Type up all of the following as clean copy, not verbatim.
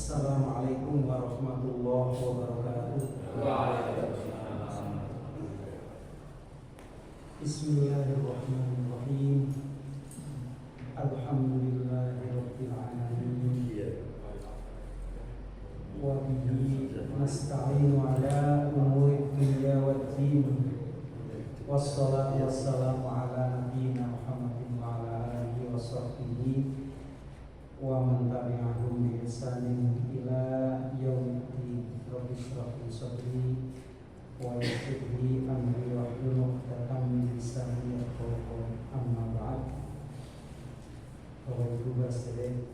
Assalamualaikum warahmatullahi wabarakatuh. Bismillahirrahmanirrahim. Alhamdulillahirabbil alamin. Wa bihi nasta'inu ala umuri dunya waddin. Wassalatu wassalamu ala nabiyyina Muhammadin wa ala alihi wa sahbihi wa man tabi'ahum bi ihsanin ila yaumiddin. Rabbi shrah li sadri wa yassir li amri wahlul 'uqdatam min lisani yafqahu qawli. Amma ba'd. Bapak Ibu sekalian,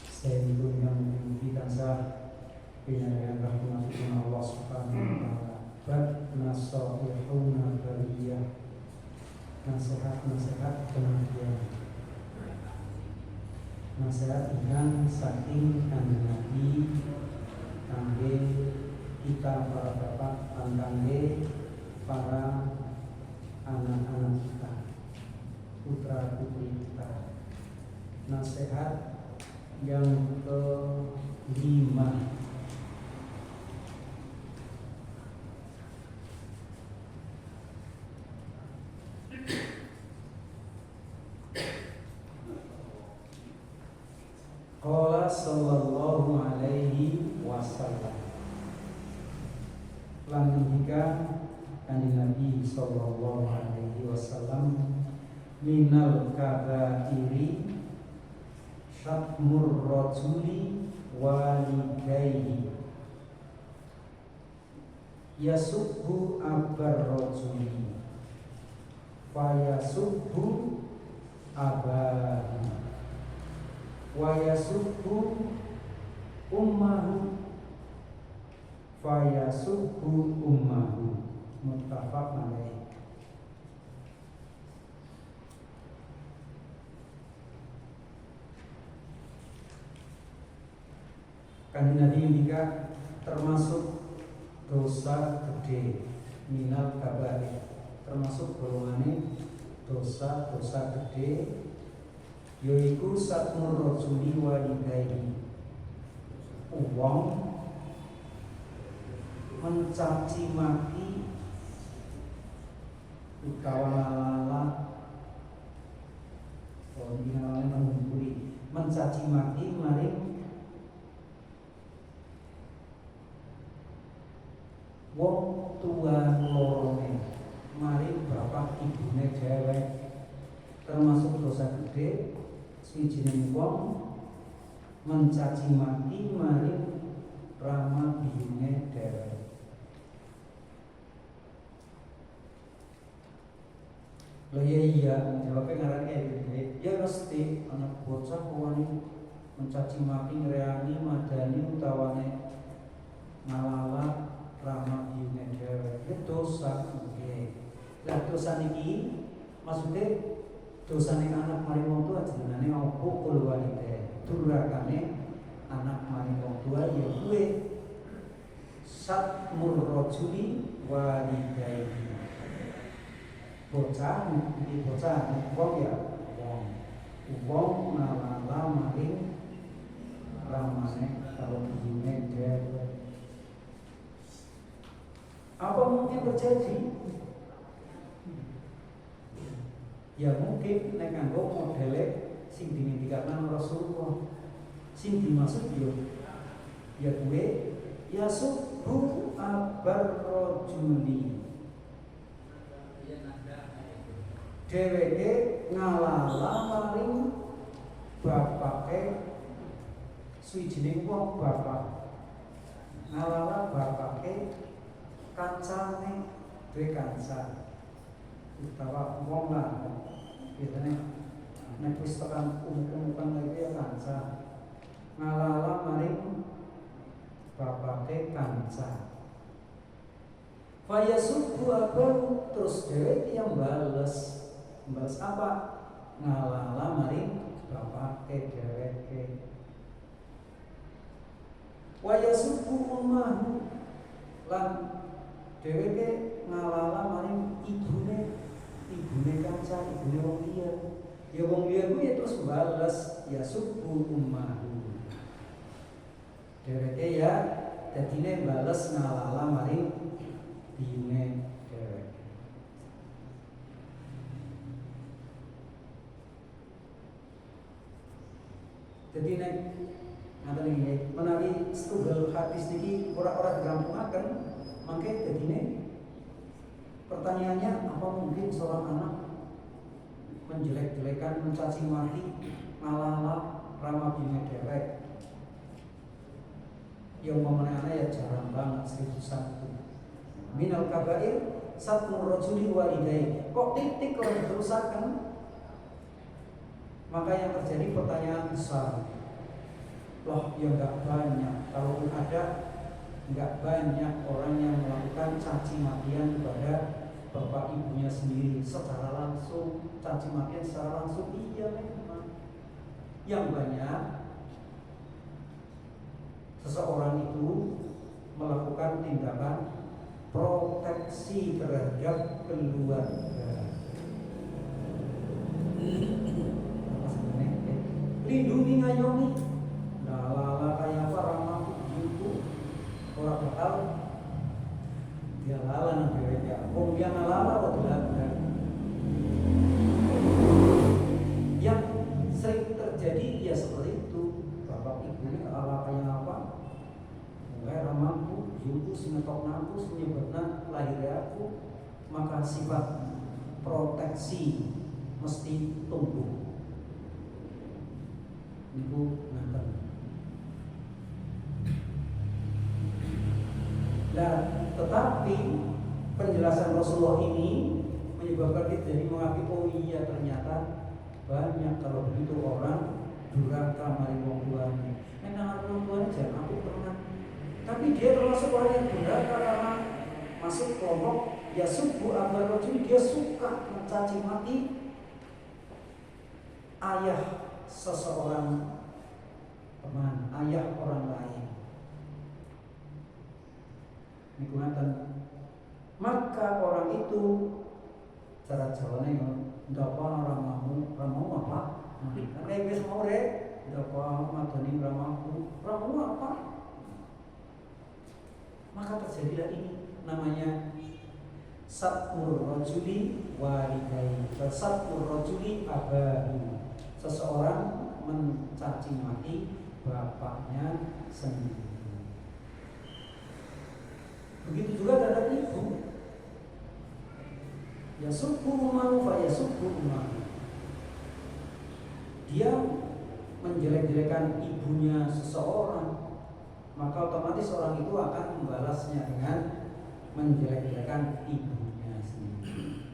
saya diundang kita sah pinangan rahmatullah Allah Subhanahu wa taala. Bab nasaihuna bariyah, nasihat pengertian. Nasihat dengan saking kanjeng Nabi kangge kita para bapak lan kangge para anak-anak kita, putra putri kita. Nasihat yang kelima, qala sallallahu alaihi wasallam, lan ngendikan kanjeng Nabi sallallahu alaihi wasallam, minal kabairi syatmur rajuli walidayhi yasubbu abar rajuli fayasubbu abahu wa yasubbu ummahu fayasubbu ummahu. Muttafaq alaih. Kanjeng Nabi juga termasuk dosa gede, minal kabair, termasuk golongannya dosa gede, yaiku satmur rajuli walidayhi, wong mencaci maki utawa lala mencaci maki maring wong tua lorone, maring bapak ibune dhewek, termasuk dosa gede. Sijining wong mencaci maki maring rama biyune dhewek. Lho iya, jawabnya ngarang kayak gini. Ya mesti anak bocah wani mencaci maki, ngreani, madani utawane ngalala rama biyune dhewek. Itu dosa. Oke. Lah dosa niki maksudnya dosane anak maring wong tua jenenge apa? Kul walidain. Durakane anak maring wong tua ya kuwe satmur rajuli walidayhi. Bocah iki bocah wong ya wong nalala maring ramane karo biyune dhewek. Apa mungkin terjadi? Ya mungkin nek kanggo modele sing dingendikaken Rasulullah, sing dimaksud ya kuwe ya subbu abar rajuli, dheweke ngalala maring bapake suwijining wong, bapak ngalala bapake kancane duwe kanca utawa wong lah. Biasanya nek wis tekan umur-umuran lagi ya kanca ngalala maring bapake kanca. Fayasubbu abahu, terus dhewek yang bales apa? Ngalala maring bapake dheweke. Wayasubbu ummahu, lan dheweke ngalala maring ibune kanca, ibune wong liya. Ya wong liya kuwi terus balas ya subbu ummahu. Dheweke ya dadine bales ngalala maring biyune dheweke. Jadi nek ngaten iki menawi setunggal hadis niki ora dirampungaken, mangke dadine pertanyaannya apa mungkin seorang anak menjelek-jelekan, mencaci maki, ngalala rama biyune dheweke. Yang memenangnya ya jarang banget 1001. Minal kabair satmur rajuli walidayhi. Kok titik kalau diterusakan? Maka yang terjadi pertanyaan besar. Loh ya enggak banyak. Kalaupun ada, enggak banyak orang yang melakukan caci makian kepada bapak ibunya sendiri secara langsung. Caci makian secara langsung, iya memang. Yang banyak seseorang itu melakukan tindakan proteksi terhadap keluarga. Lindungi ngayomi. Lala kayak apa ramah itu orang bakal dia lala nanti mereka. Dia ngalala atau tidak? Yang sering terjadi ya seperti itu. Bapak ibu ini ala kayak apa? Enggak ramahku, ibu singetok naku, menyebabkan lahir aku, maka sifat proteksi mesti tumbuh. Niku ngaten. Nah, tetapi penjelasan Rasulullah ini menyebabkan kita jadi mengakui, oh iya ternyata banyak kalau begitu orang durhaka mari wong tuane. Nek nang wong tuane jan aku pernah. Tapi dia termasuk orang yang durhaka karena masuk kelompok ya subuh abal rajul, dia suka mencaci maki ayah seseorang teman, ayah orang lain. Niku ngaten. Maka orang itu cara jawane ndapa ramamu apa? Karena wis mau rek, ndapa madani ramamu apa? Maka terjadilah ini namanya satmur rajuli walidayhi, satmur rajuli abahu. Seseorang mencaci maki bapaknya sendiri. Begitu juga terhadap ibu. Ya subuh umaru fa ya subuh umaru. Dia menjelek-jelekan ibunya seseorang, maka otomatis orang itu akan membalasnya dengan menjelek-jelekan ibunya sendiri.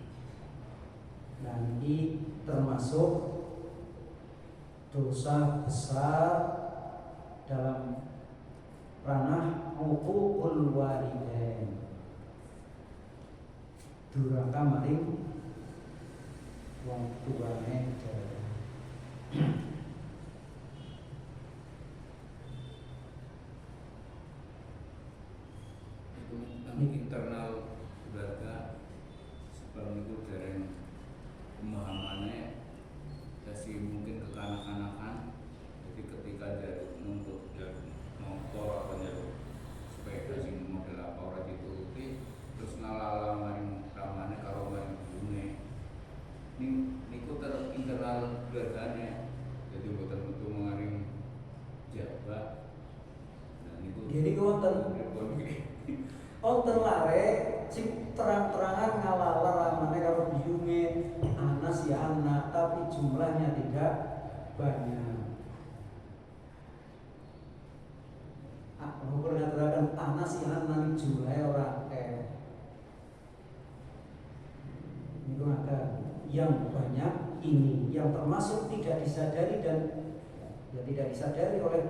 Dan ini termasuk dosa besar dalam ranah uququl walidain. Durhaka maring wong tuane. Internal keluarga sebelum itu dereng pemahamannya masih mungkin kekanak-kanakan. Jadi ketika dari untuk motor apa jalur sepeda sing model apa ora dituruti terus ngalala maring ramane karo maring bune. Niku internal keluargane. Jadi mboten metu maring jabat. Nah niku jadi wonten wonten lare sing terang-terangan ngalala ramane karo biyunge, anas ya anak, tapi jumlahnya tidak banyak. Aku pernah terangkan anas ya anak jumlahnya orang itu ada yang banyak ini yang termasuk tidak disadari dan ya tidak disadari oleh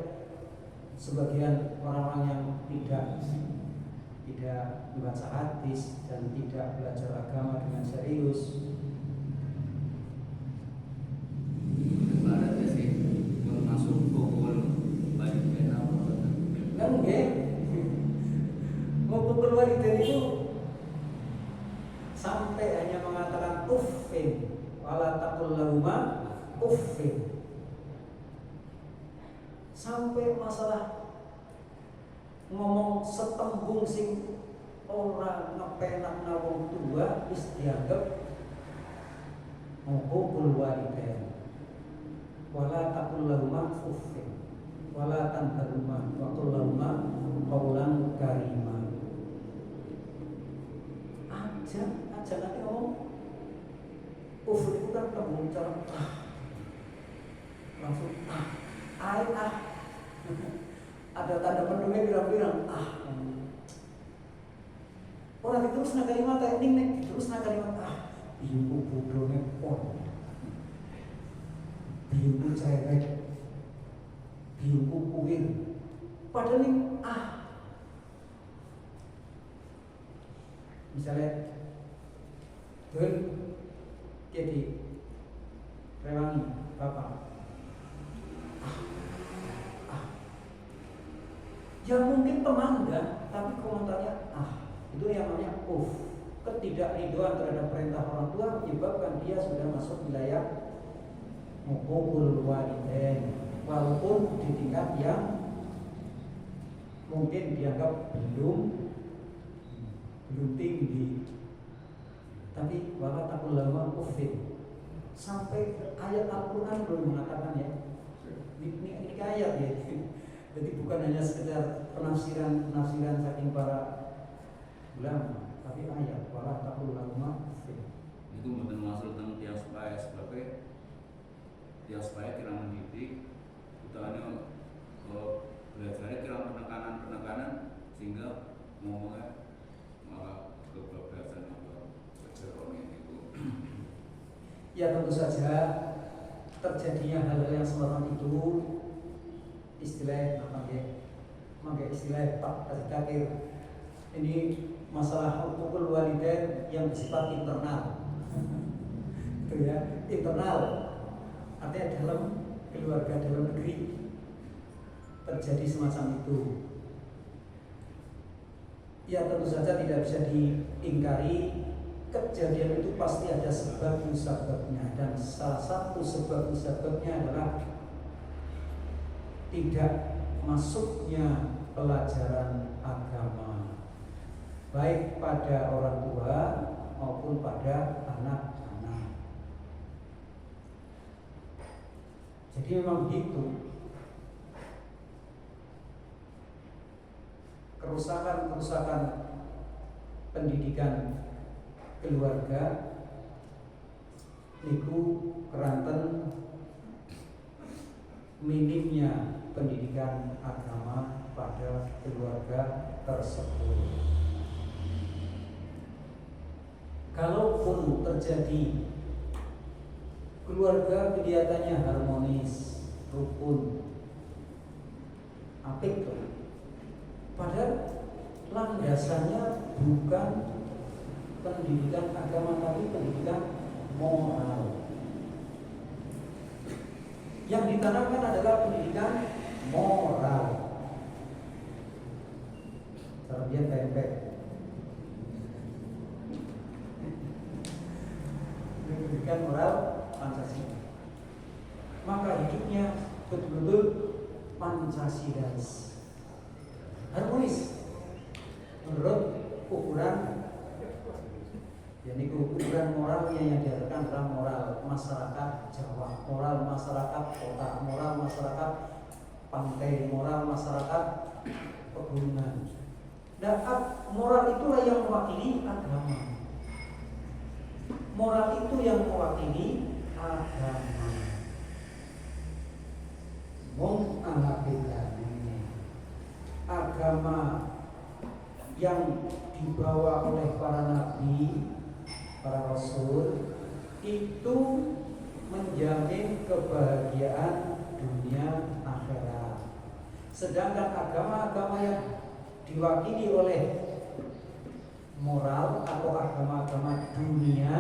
sebagian orang-orang yang tidak membaca hadis dan tidak belajar agama dengan serius. Ibaratnya sih masuk pukul balik kena apa? Kan nggih. Mau keluar itu sampai hanya mengatakan uffin wala taqul lahuma uffin. Sampai masalah ngomong setembung sing ora ngepenakna wong tua wis dianggap uququl walidain. Wala taqul lahuma uffin wala tanharhuma wa qul lahuma qawlan karima. Aja nanti ngomong uff itu kan tembung cara langsung ada tanda pendungnya bilang-bilang orang terus na kalimat teknik terus na kalimat ibu bodohnya pon biungku cerewet biungku kuwir padahal ini misalnya Dul jadi rewangi bapak ya mungkin pemangga tapi komentarnya itu yang namanya ketidakridoan terhadap perintah orang tua menyebabkan dia sudah masuk wilayah uququl walidain walaupun di tingkat yang mungkin dianggap belum tinggi, tapi wala taqul lahuma uffin sampai ayat Al-Quran belum mengatakan ya ini ayat ya. Jadi bukan hanya sekedar penafsiran saking para ulama, tapi ayat wala taqul lahuma uffin. Itu bukan masuk tentang tiap supaya sebabnya tiap supaya kira mendidik utamanya belajarnya kira penekanan sehingga ngomongnya malah kebablasan atau kejeroan itu. Ya tentu saja terjadinya hal-hal yang semacam itu istilah istilah tak terkakir. Ini masalah uququl walidain yang bersifat internal. Itu ya, internal. Artinya dalam keluarga dalam negeri terjadi semacam itu. Ya tentu saja tidak bisa diingkari kejadian itu pasti ada sebab musababnya dan salah satu sebab musababnya adalah tidak masuknya pelajaran agama baik pada orang tua maupun pada anak-anak. Jadi memang begitu. Kerusakan pendidikan keluarga niku keranten minimnya pendidikan agama pada keluarga tersebut. Kalaupun terjadi keluarga kelihatannya harmonis, rukun, apik tuh. Padahal landasannya bukan pendidikan agama tapi pendidikan moral. Yang ditanamkan adalah pendidikan moral. Terbian tempe. Pendidikan moral Pancasila. Maka hidupnya betul-betul Pancasilais. Harmonis menurut ukuran yakni ukuran moralnya yang diartikan adalah moral masyarakat Jawa, moral masyarakat kota, moral masyarakat pantai, moral masyarakat pegunungan. Dan moral itulah yang mewakili agama. Moral itu yang mewakili agama. Wong agama yang dibawa oleh para nabi, para rasul itu menjamin kebahagiaan dunia akhirat. Sedangkan agama-agama yang diwakili oleh moral atau agama-agama dunia,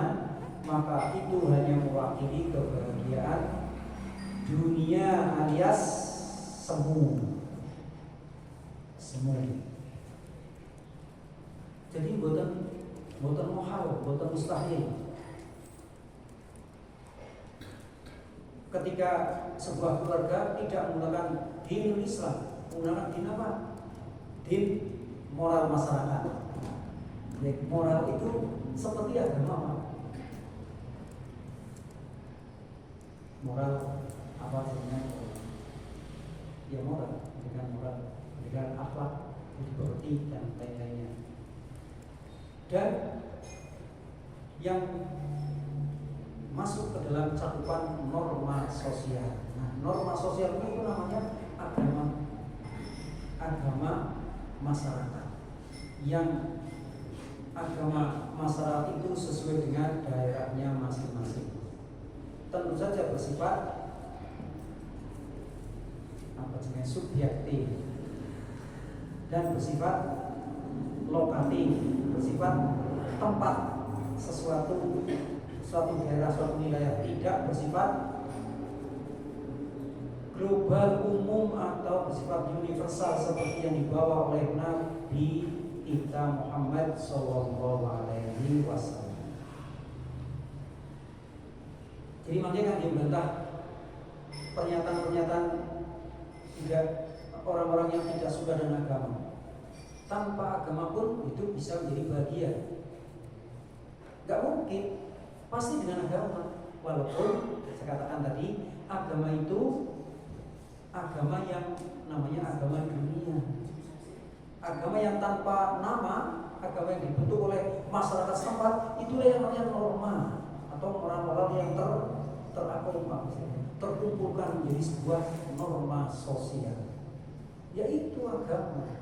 maka itu hanya mewakili kebahagiaan dunia alias semu. Jadi buatan mohal, buatan mustahil. Ketika sebuah keluarga tidak menggunakan dinul Islam, menggunakan din apa? din, moral masyarakat. Ya, moral itu seperti agama apa? Moral apa sebenarnya? Ya moral, pendidikan moral, pendidikan akhlak, budi dan lain-lainnya. Dan yang masuk ke dalam cakupan norma sosial. Nah, norma sosial itu namanya agama masyarakat. Yang agama masyarakat itu sesuai dengan daerahnya masing-masing. Tentu saja bersifat subjektif dan bersifat lokatif, bersifat tempat suatu daerah, suatu wilayah, tidak bersifat global umum atau bersifat universal seperti yang dibawa oleh Nabi kita Muhammad Sallallahu Alaihi Wasallam. Jadi makanya kan dibantah pernyataan-pernyataan tidak orang-orang yang tidak suka dengan agama. Tanpa agama pun itu bisa menjadi bahagia. Gak mungkin, pasti dengan agama. Walaupun saya katakan tadi, agama itu agama yang namanya agama dunia. Agama yang tanpa nama, agama yang dibentuk oleh masyarakat setempat, itulah yang namanya norma atau moral-moral yang terkumpulkan menjadi sebuah norma sosial, yaitu agama.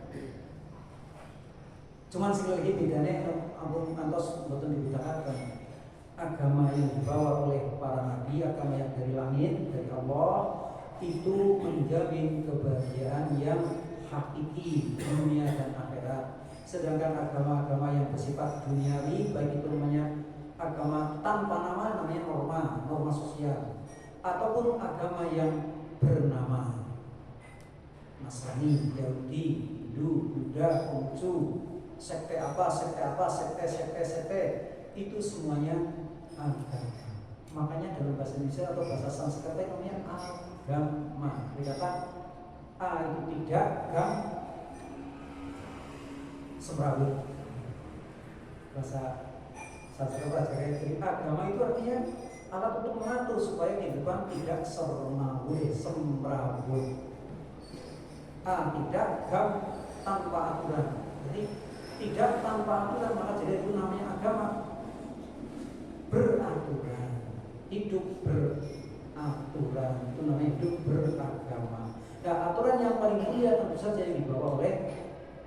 Cuman sekali lagi bedanya, ampun antos betul dibedakan. Agama yang dibawa oleh para nabi, agama yang dari langit, dari Allah, itu menjamin kebahagiaan yang hakiki dunia dan akhirat. Sedangkan agama-agama yang bersifat duniawi, baik itu namanya agama tanpa nama, namanya norma sosial, ataupun agama yang bernama Nasrani, Yahudi, Hindu, Buddha, Konghucu, sekte apa, sekte, itu semuanya agama. Makanya dalam bahasa Indonesia atau bahasa Sanskerta namanya agama. Dikata A itu tidak, gam semrawut. Bahasa Sanskerta jadi agama itu artinya alat untuk mengatur supaya kehidupan tidak semrawut. A tidak, gam tanpa aturan. Jadi tidak tanpa aturan, maka jadi itu namanya agama. Beraturan, hidup beraturan, itu namanya hidup beragama. Nah, aturan yang paling mulia tentu saja yang dibawa oleh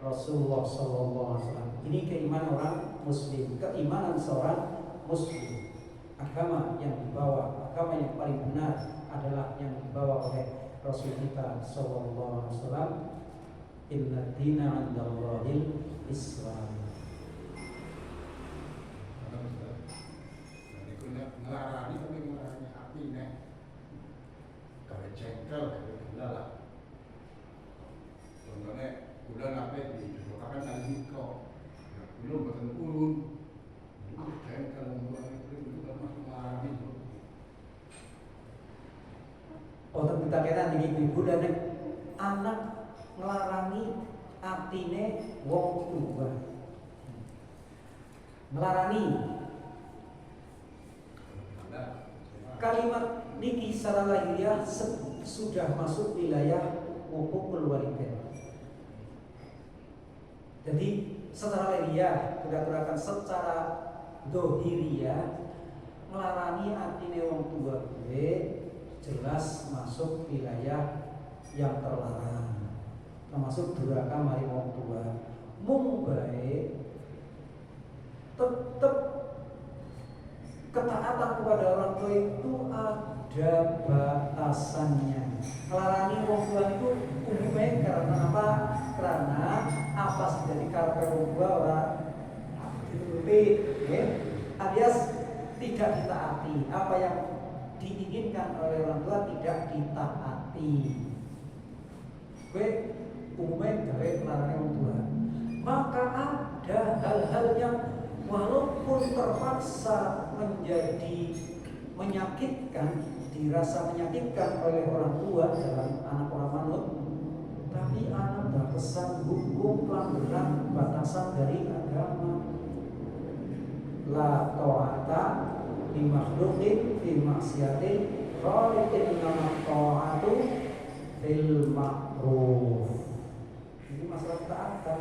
Rasulullah SAW. Ini keimanan orang Muslim, keimanan seorang Muslim. Agama yang dibawa, agama yang paling benar adalah yang dibawa oleh Rasul kita SAW. Inna dina 'indallahil Islam. Ngelarani tapi ngelarani hati nih. Kalau jengkel gula lah. Contohnya gula ngapain dibukakan kali kau. Gula buatan ulun. Itu jengkel mengurangi itu termasuk ngelarani. Oh, kita kira tinggi ibu dan anak ngelarani atine wong tua. Ngelarani kalimat niki secara lahiriah sudah masuk wilayah hukukul walidain. Jadi secara lahiriah dikatakan secara dohiriah ngelarani atine wong tua gue jelas masuk wilayah yang terlarang, termasuk durhaka mari wong tua. Mung bae tetap ketaatan kepada orang tua itu ada batasannya. Ngelarani wong tua itu umumnya karena apa? Karena apa sih dari karakter wong tua orang alias tidak ditaati. Apa yang diinginkan oleh orang tua tidak ditaati. Gue umumnya gawe ngelarani wong tua. Maka ada hal-hal yang walaupun terpaksa menjadi menyakitkan, dirasa menyakitkan oleh orang tua dalam anak orang manut, tapi anak berpesan hukum pelanggaran batasan dari agama. La ta'ata li makhluqin fi maksiatin khaliqin, nama ta'atu fil ma'ruf. Ini masalah ketaatan.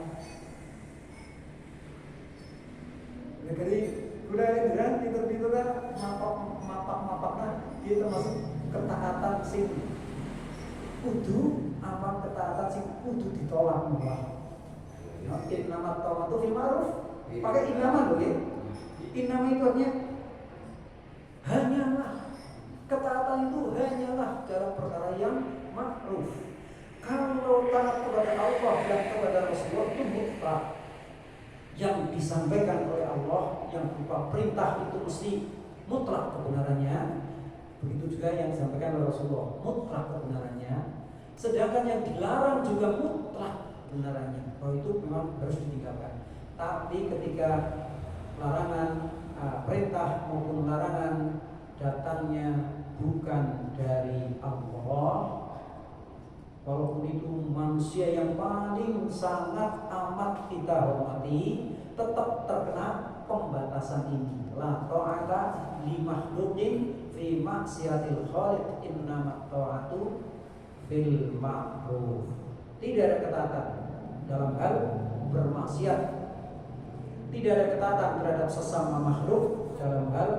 Jadi udah kan tidur kan mapak dia termasuk ketaatan sing kudu apa ketaatan sing kudu ditolak malah. Nama ta'atu fil ma'ruf pakai inama loh ya. Inama itu artinya hanyalah, ketaatan itu hanyalah dalam perkara yang ma'ruf. Kalau taat kepada Allah dan kepada Rasulullah itu mutlak. Yang disampaikan oleh Allah yang berupa perintah itu mesti mutlak kebenarannya. Begitu juga yang disampaikan oleh Rasulullah mutlak kebenarannya. Sedangkan yang dilarang juga mutlak kebenarannya. Oh, itu memang harus ditinggalkan. Tapi ketika larangan, perintah maupun larangan datangnya bukan dari Allah, walaupun itu manusia yang paling sangat amat kita hormati, tetap terkena pembatasan ini. La ta'ata li makhluqin fi maksiatil khaliq, innama ta'atu fil ma'ruf. Tidak ada ketaatan dalam hal bermaksiat. Tidak ada ketaatan terhadap sesama makhluk dalam hal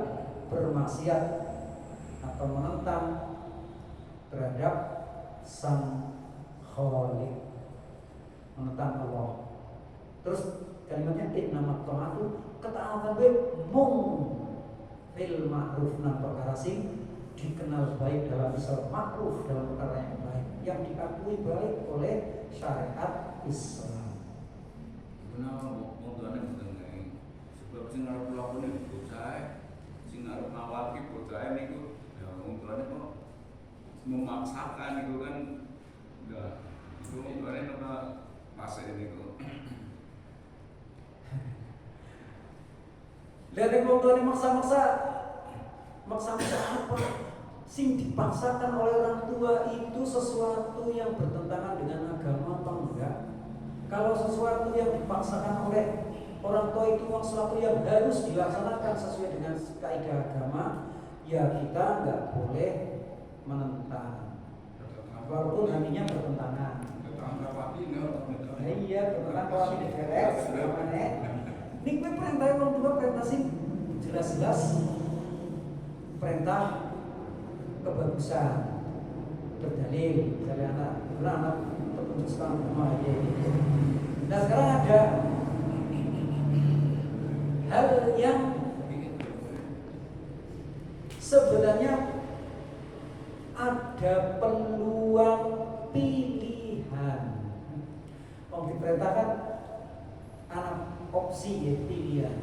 bermaksiat atau menentang terhadap sang Khaliq, menentang Allah. Terus kalimatnya innama ta'atu, ketaatan baik mung fil ma'ruf, nan perkara sing dikenal baik dalam Islam, ma'ruf dalam perkara yang baik, yang diakui baik oleh syariat Islam. Kenapa mau tuane mboten sebab sing arep lakone bocah, sing arep ngawaki bocah niku ya wong tuane kok memaksakan itu kan enggak. Itu kemarin apa fase ini kok. Lihat wong tuane maksa-maksa apa? Sing dipaksakan oleh orang tua itu sesuatu yang bertentangan dengan agama apa enggak? Kalau sesuatu yang dipaksakan oleh orang tua itu sesuatu yang harus dilaksanakan sesuai dengan kaidah agama, ya kita enggak boleh menentang. Walaupun nantinya bertentangan. Iya, bertentangan kalau tidak beres, namanya. Ini gue perintah orang tua perintah sih jelas-jelas perintah kebagusan berdalil, misalnya anak terputus agama ya. Nah sekarang ada hal yang sebenarnya ada peluang pilihan. Diperintahkan anak opsi ya, pilihan,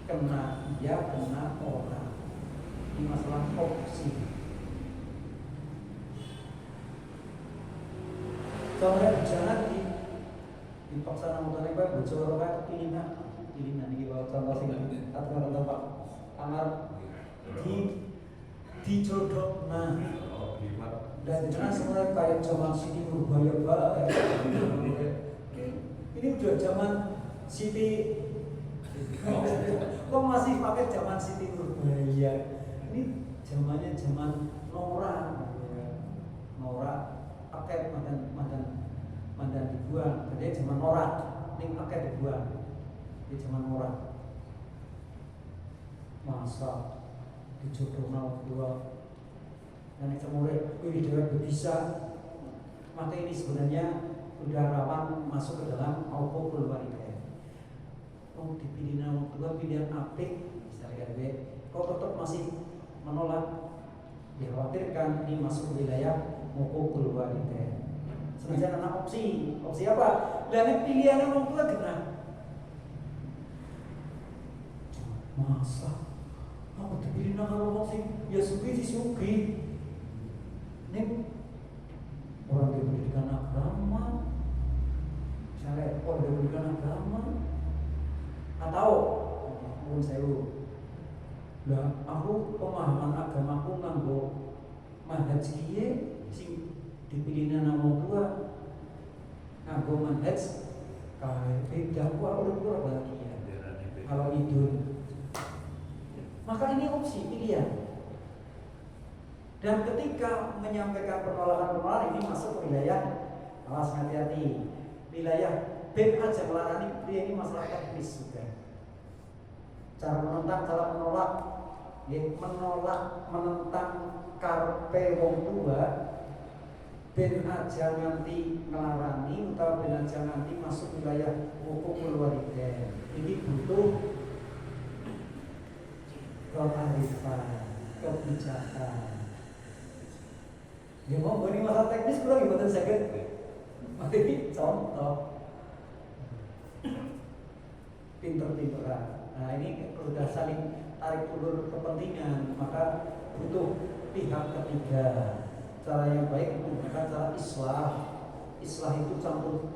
kena ya kena orang. Ini masalah opsi. Contohnya jangan dipaksa nang utane bae bocor kae pilihan iki wae contoh sing aturan Pak Amar dijodohna. Dan jangan semua kayak zaman Siti Nurbaya banget. Ini udah zaman Siti, kok masih pakai zaman Siti Nurbaya? Ini zamannya zaman Nora, Nora pakai mandan dibuang. Jadi zaman Nora, ini pakai dibuang. Ini zaman Nora. Masa dijodohna dua. Dan kemudian ini juga bisa, maka ini sebenarnya sudah rawan masuk ke dalam uququl walidain. Oh dipilih orang tua pilihan apik, misalnya kok tetap masih menolak, dikhawatirkan ini masuk ke wilayah uququl walidain. Sebenarnya anak opsi apa? Dan pilihan orang tua kena. Masa? Aku dipilih orang opsi, ya sugi. Ini orang yang pendidikan agama, misalnya orang yang pendidikan agama, atau pun saya lah aku pemahaman agamaku nganggo manhaj kiye sing dipilihna nang wong tua, nganggo manhaj wah udah bahagia. Kalau idul, maka ini opsi pilihan. Dan ketika menyampaikan penolakan ini masuk ke wilayah, awas hati-hati, wilayah BEM aja melarang ini masalah teknis juga. Cara menolak, menentang karpe wong tua, ben aja nganti ngelarani atau ben aja nganti masuk wilayah hukum walidain. Ini butuh kearifan, kebijakan. Ya mau ini masalah teknis kurang gimana sakit. Ini contoh pinter-pinteran. Nah ini sudah saling tarik ulur kepentingan, maka butuh pihak ketiga. Cara yang baik menggunakan cara islah. Islah itu campur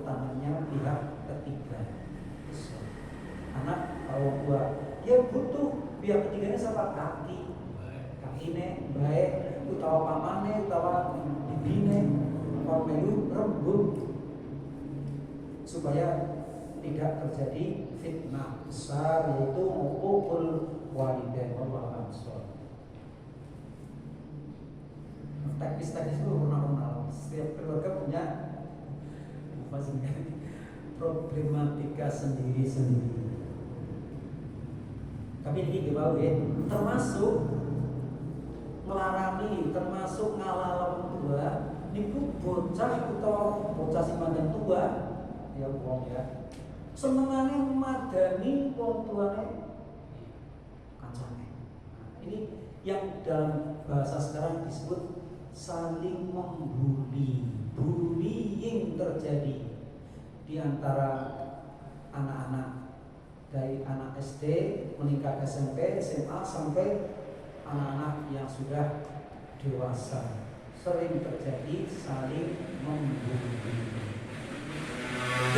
tangannya pihak ketiga. Islah. Anak orang tua dia butuh pihak ketiganya siapa? Kaki ini baik, utawa pamane, utawa bibine, melu rembug, supaya tidak terjadi fitnah besar yaitu uququl walidain. Wallahu a'lam. Teknis-teknis itu benar-benar setiap keluarga punya apa sih problematika sendiri-sendiri. Tapi ini kita tahu ya, termasuk melarani, termasuk ngalah tua, niku bocah atau bocah simangan tua, ya wong ya. Senengane madani wong tuane kancane. Nah, ini yang dalam bahasa sekarang disebut saling membuli, bullying terjadi di antara anak-anak dari anak SD meningkat SMP, SMA sampai anak-anak yang sudah dewasa. Sering terjadi saling membuli.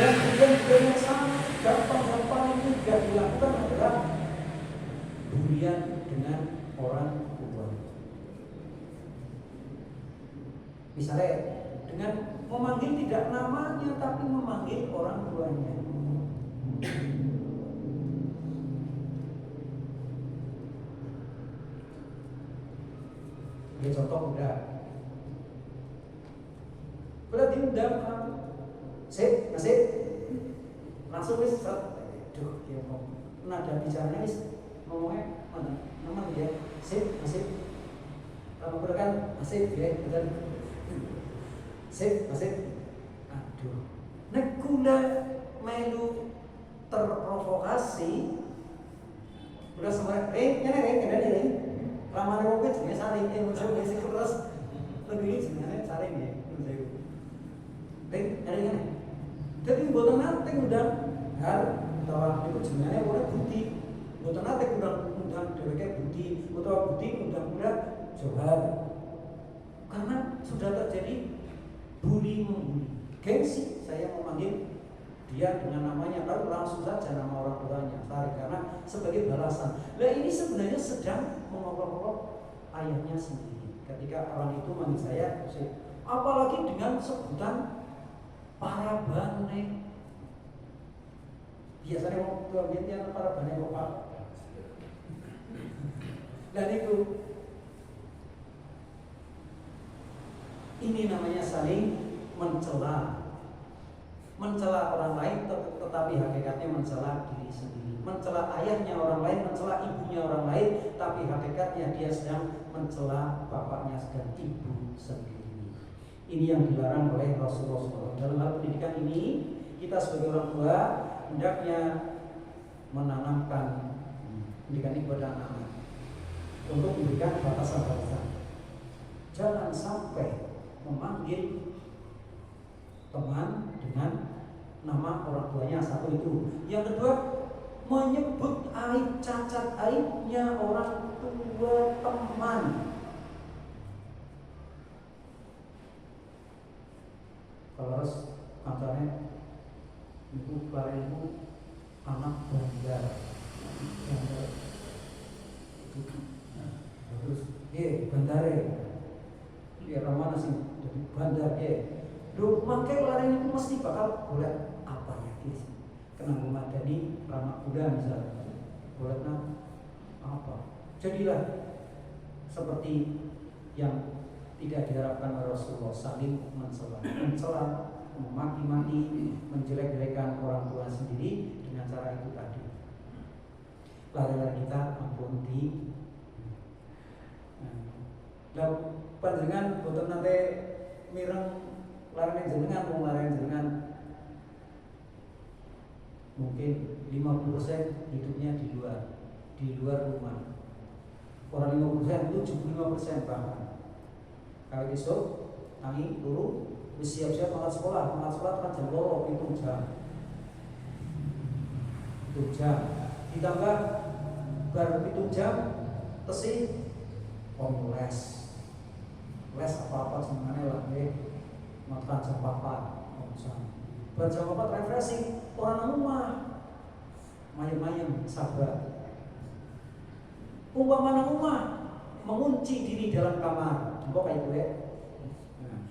Dan yang sangat gampang ini juga dilakukan adalah bulian dengan orang tua. Misalnya dengan memanggil tidak namanya tapi memanggil orang tuanya. Ya contoh udah diundang kamu sip, masih langsung wis aduh ya kok nada bicaranya wis ngomongnya mana nama dia sip, masih kamu kan masih ya betul sip, masih aduh nek kula melu terprovokasi udah semua nyene ramane wong kuwi jenenge saring muncul besi terus lebih jenenge saring ya menurut saya. Hari ini. Jadi mboten nate ngundang hal utawa niku jenenge ora budi. Mboten nate ngundang dheweke budi utawa budi ngundang kula Johar. Karena sudah terjadi bully-membuli. Gengsi saya memanggil dia dengan namanya, lalu langsung saja nama orang tuanya tarik karena sebagai balasan. Nah ini sebenarnya sedang mengolok-olok ayahnya sendiri. Ketika orang itu manggil saya, apalagi dengan sebutan parabane. Biasanya mau kemudian parabane apa? Dan itu ini namanya saling mencela. Mencela orang lain tetapi hakikatnya mencela diri sendiri. Mencela ayahnya orang lain, mencela ibunya orang lain, tapi hakikatnya dia sedang mencela bapaknya dan ibu sendiri. Ini yang dilarang oleh Rasulullah SAW. Dalam hal pendidikan ini, kita sebagai orang tua hendaknya menanamkan pendidikan ini kepada anak-anak untuk memberikan batasan-batasan. Jangan sampai memanggil teman dengan nama orang tuanya, satu itu. Yang kedua, menyebut aib cacat aibnya orang tua teman. Kalau harus kancane itu barengmu anak bandar. Terus bandare. Dia mana sih? Jadi bandar Lho mangke lare niku mesti bakal golek apa ya guys. Kena madani ramak kuda misalnya. Golekna apa? Jadilah seperti yang tidak diharapkan oleh Rasulullah, saling mencela, memaki-maki, menjelek-jelekan orang tua sendiri dengan cara itu tadi. Lari-lari kita ampun di. Nah, panjenengan boten nate mireng lari jenengan, wong lari jenengan mungkin 50% hidupnya di luar rumah. Orang 50%, 75% bahkan. Kalau besok tangi turu wis siap-siap berangkat sekolah kan jam 2 itu jam. Itu jam. Ditambah baru itu jam tesi les. Les apa-apa semuanya lah makan jam 4 jam. Jam 4 refreshing orang rumah. Mayem-mayem sabar. Umpama rumah mengunci diri dalam kamar, coba kayak gue.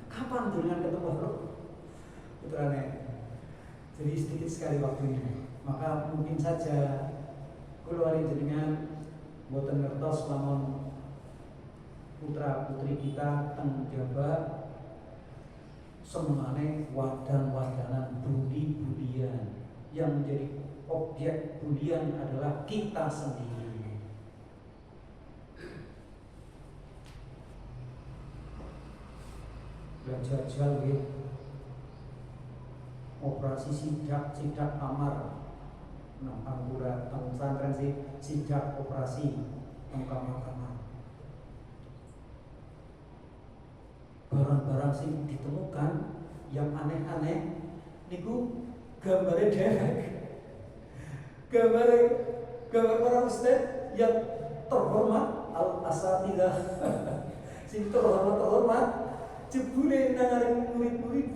Kapan dengan ketemu bro? Putrane. Jadi sedikit sekali waktunya. Maka mungkin saja keluarin jenengan boten ngertos lamun putra putri kita teng Jawa semuanya wadan-wadanan budi-budian, yang menjadi objek budian adalah kita sendiri. Jajal ya, operasi sidak kamar, nang panggura tang pesantren sih sidak operasi tang kamar. Barang-barang sih ditemukan yang aneh-aneh, niku gambarnya derek, gambar para ustaz yang terhormat al-asatidah, sing terhormat. Jebule nangaring murid-murid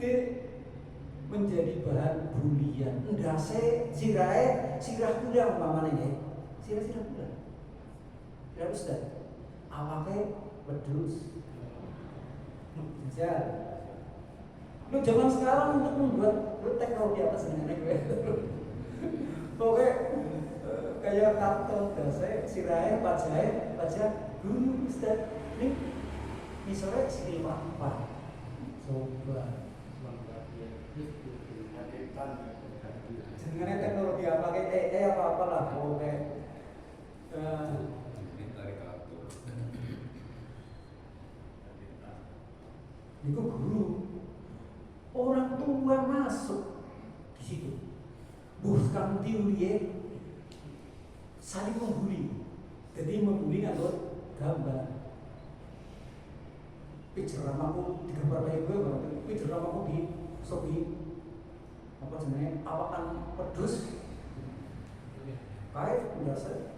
menjadi bahan bulian. Ndase sirah kuda umpamane nggih. Sirah kuda. Sirah ustaz. Awake wedhus. Jajal. Lu zaman sekarang untuk membuat teknologi apa sebenarnya gue? Oke, kayak karton dase sirah pajah guru ustaz. Ini sore sini apa? Coba. Jenenge teknologi apa kayak apa lah, oke. Itu guru. Orang tua masuk di situ. Bukan teori saling membuli. Jadi membuli nganggo gambar. Pijar ramaku digambar kayak gue, pijar ramaku di sobi apa jenenge awakan pedus kae biasa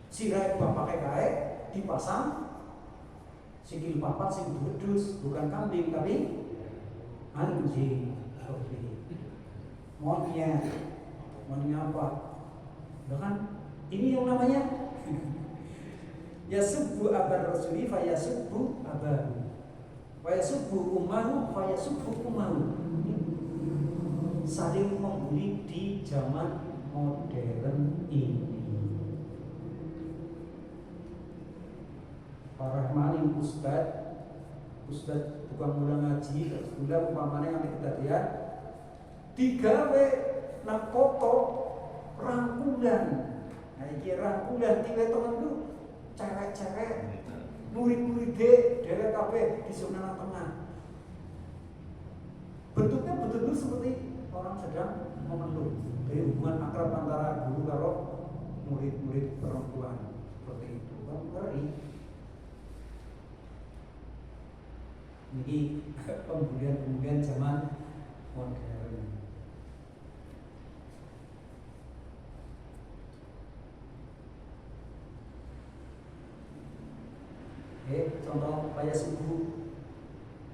sirai bapak kae dipasang sikil papat sing wedhus, bukan kambing tapi anjing sobi monyet apa bahkan ini yang namanya ya subbu abar rasuli fa ya subbu abahu Fayasubbu ummahu fayasubbu ummahu. Saling membuli di zaman modern ini. Para rahmanin ustad tukang mulang ngaji, sudah umpamane nganti kedadian digawe nang foto rangkulan. Nah iki rangkulan tiwe temenku cewek-cewek murid-murid dewek kabeh di zona tengah. Bentuknya betul-betul seperti orang sedang memeluk. Jadi hubungan akrab antara guru karo murid-murid perempuan seperti itu. Kan ngeri. Ini pembulian zaman modern. Contoh kayak subuh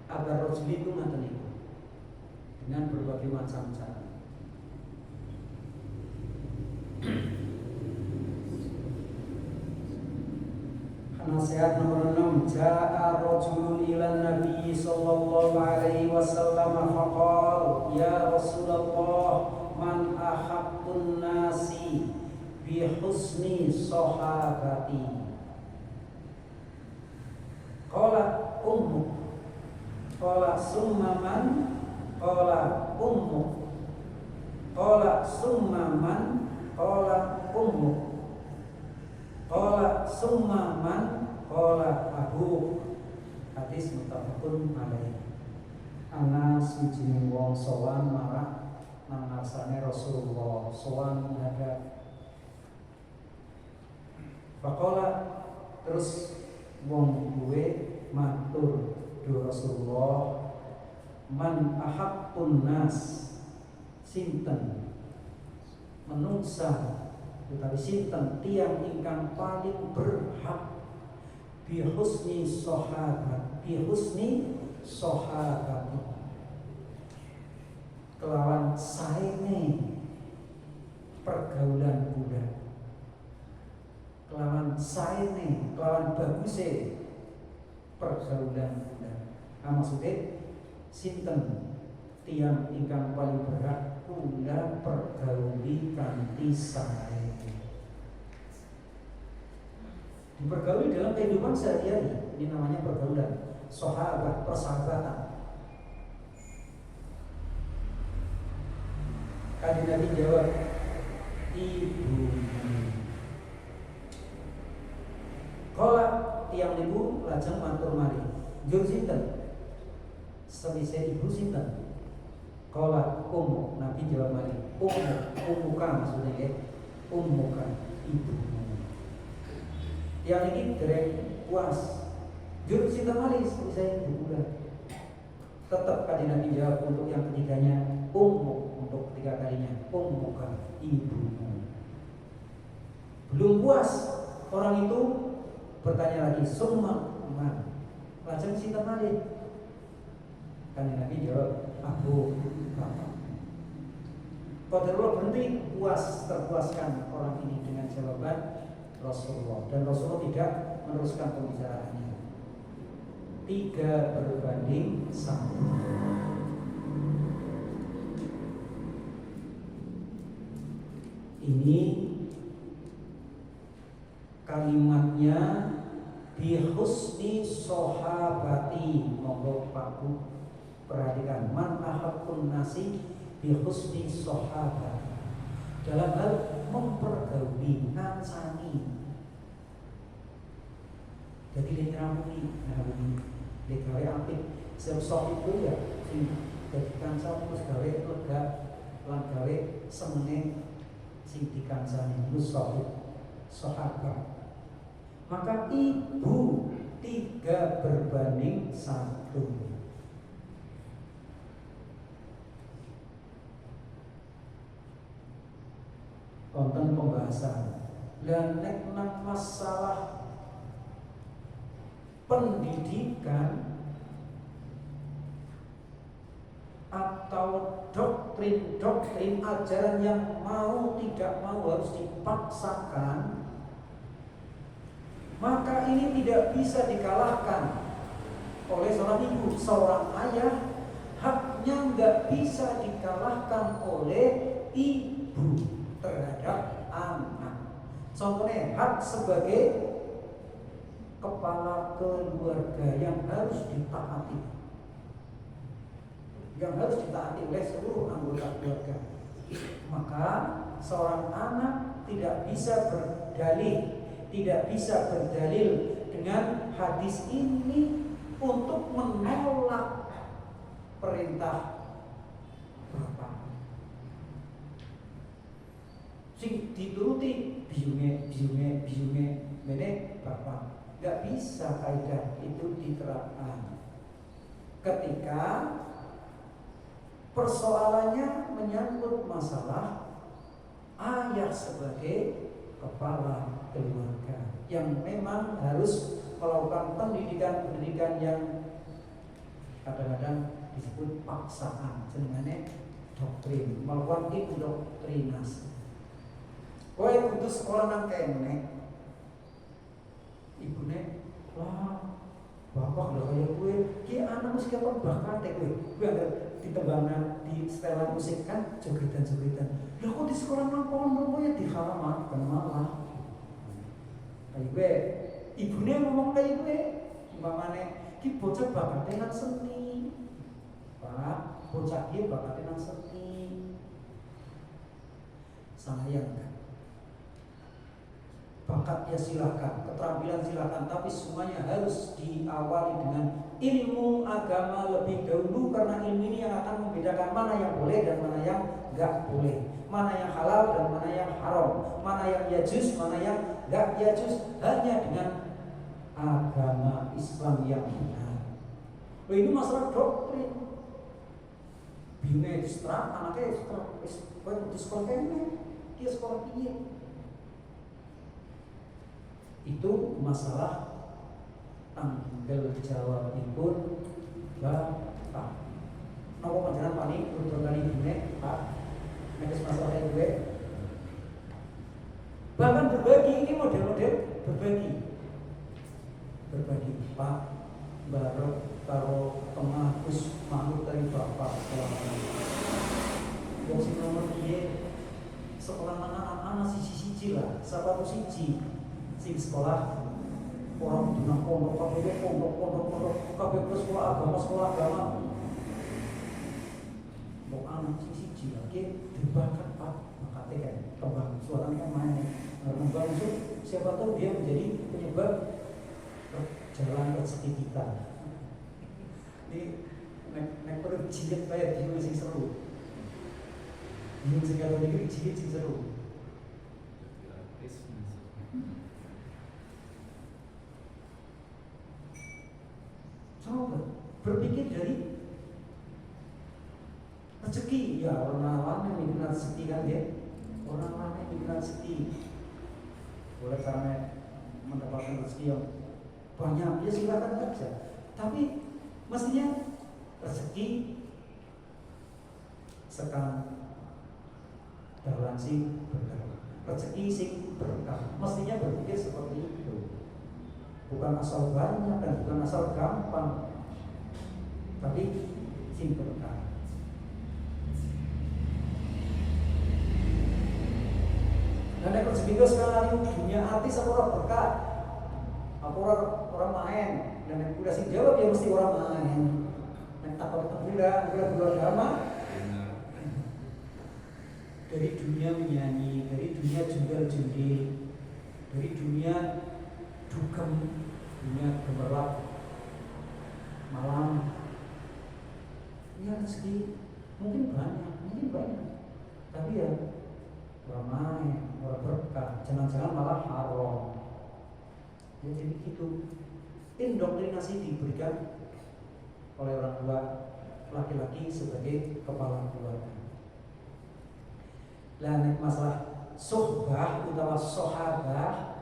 agar rojli itu ngaten itu dengan berbagai macam cara. Nasihat nomor 6 ja'a rajulun ila Nabi sallallahu alaihi wasallam faqala ya Rasulullah man ahaqqun nasi bi husni sahabati. Qala ummuk. Qala summa man? Qala ummuk. Qala summa man? Qala ummuk. Qala summa man? Qala abu. Hadis muttafaqun alaih. Ana sijining wong sowan marang nang ngarsane Rasulullah, sowan menghadap. Faqala, terus wong kuwe matur do Rasulullah, man ahaqqun nas, sinten menungsa utawi sinten tiyang ingkang paling berhak bi husni sahabat, bi husni sahabati, kelawan saene pergaulan kula, kelawan saene, kelawan baguse pergaulan kula. Maksudnya sinten tiyang ingkang paling berhak kula pergauli kanthi sae. Dipergauli dalam kehidupan sehari-hari, ini namanya pergaulan, sahabat, persahabatan. Kanjeng Nabi jawab, ibu. Kala tiang ibu lajeng matur malih, njur sinten? Semisal ibu sinten? Kala ummu. Nabi jawab malih, ummuka, maksudnya ya, ummuka, ibumu. Yang ini dereng puas. Juru cinta malis saya bulan. Tetap Kanjeng Nabi jawab untuk yang ketiganya ummu, untuk ketiga kalinya ummuka, ibumu. Belum puas orang itu bertanya lagi, summa man. Lajeng cinta malis. Kanjeng Nabi jawab, aku bapak. Qadarullah berhenti, puas, terpuaskan orang ini dengan jawaban Rasulullah, dan Rasulullah tidak meneruskan pembicaraannya. 3 berbanding 1. Ini kalimatnya bi husni sahabati. Monggo Pak Bu perhatikan, man ahaqqun nasi bi husni sahabati, dalam hal mempergauli, ngancani. Jadi dia nyeramuki, dia gawe apik. Sosok itu ya, sing dadi kanca terus gawe lega, lan gawe semene sing dikancani iku sahabat. Maka ibu 3 berbanding 1. Konten pembahasan dan nek nang masalah pendidikan atau doktrin ajaran yang mau tidak mau harus dipaksakan, maka ini tidak bisa dikalahkan oleh seorang ibu, seorang ayah. Haknya nggak bisa dikalahkan oleh ibu terhadap anak. Contohnya hak sebagai kepala keluarga yang harus ditaati, oleh seluruh anggota keluarga. Maka seorang anak tidak bisa berdalil dengan hadis ini untuk menolak perintah bapak. Sing dituruti biyunge mene bapak. Gak bisa kaidah itu diterapkan ketika persoalannya menyangkut masalah ayah sebagai kepala keluarga yang memang harus melakukan pendidikan yang kadang-kadang disebut paksaan, jenengane doktrin, melakukan indoktrinasi. Kowe kudu sekolah nang kene, ibune wah bapak lho kaya kowe ki anak mesti ketok bakate kowe anggere ditembangna di setelan musik kan jogetan-jogetan lho kok di sekolah nang pondok ya dihalamatkan malah kaya kowe ibune ngomong kaya kowe umpamane ki bocah bakate nang seni Pak bocah ki bakate nang seni sayang kan bakat ya silahkan, keterampilan silahkan, tapi semuanya harus diawali dengan ilmu agama lebih dahulu karena ilmu ini yang akan membedakan mana yang boleh dan mana yang enggak boleh, mana yang halal dan mana yang haram, mana yang yajuz, mana yang enggak yajuz, hanya dengan agama Islam yang benar. Ini masalah doktrin. Bine diserat anaknya di sekolah ini, dia sekolah ini. Itu masalah tanggal jawabipun Bapak. Napa panjenengan panik untuk kali ini Pak? Nek masalah gue. Bahkan berbagi ini model-model berbagi Pak bareng karo pengakus makhluk dari Bapak wong sing nomor piye sekolah anak-anak siji-siji lah, sapa siji sing sekolah orang dunang pondok kabeh pondok kabeh sekolah agama mau anak siji lagi dibakat Pak makate kan kembang suara kan main kembang itu siapa tahu dia menjadi penyebab jalan rezeki kita ini nek perlu jilid kayak dia sing seru ini segala negeri jilid sing seru coba berpikir dari rezeki ya orang yang dikenal rezeki kan ya orang yang dikenal rezeki boleh karena mendapatkan rezeki yang banyak ya silakan aja tapi mestinya rezeki sekarang dalam sing berkah rezeki sing berkah mestinya berpikir seperti itu. Bukan asal banyak dan bukan asal gampang, tapi sing berkah. Dan nek rezeki sekarang dunia artis apa orang berkah, apa orang main. Dan nek udah sing jawab ya mesti orang main. Nek takut budak agama dari dunia menyanyi, dari dunia jundal-jundil, dari dunia dugem, dunia gemerlap malam ya rezeki mungkin banyak tapi ya orang main, orang berkah jangan-jangan malah haram ya jadi gitu indoktrinasi diberikan oleh orang tua laki-laki sebagai kepala keluarga. Lah masalah sohbah utawa sohabah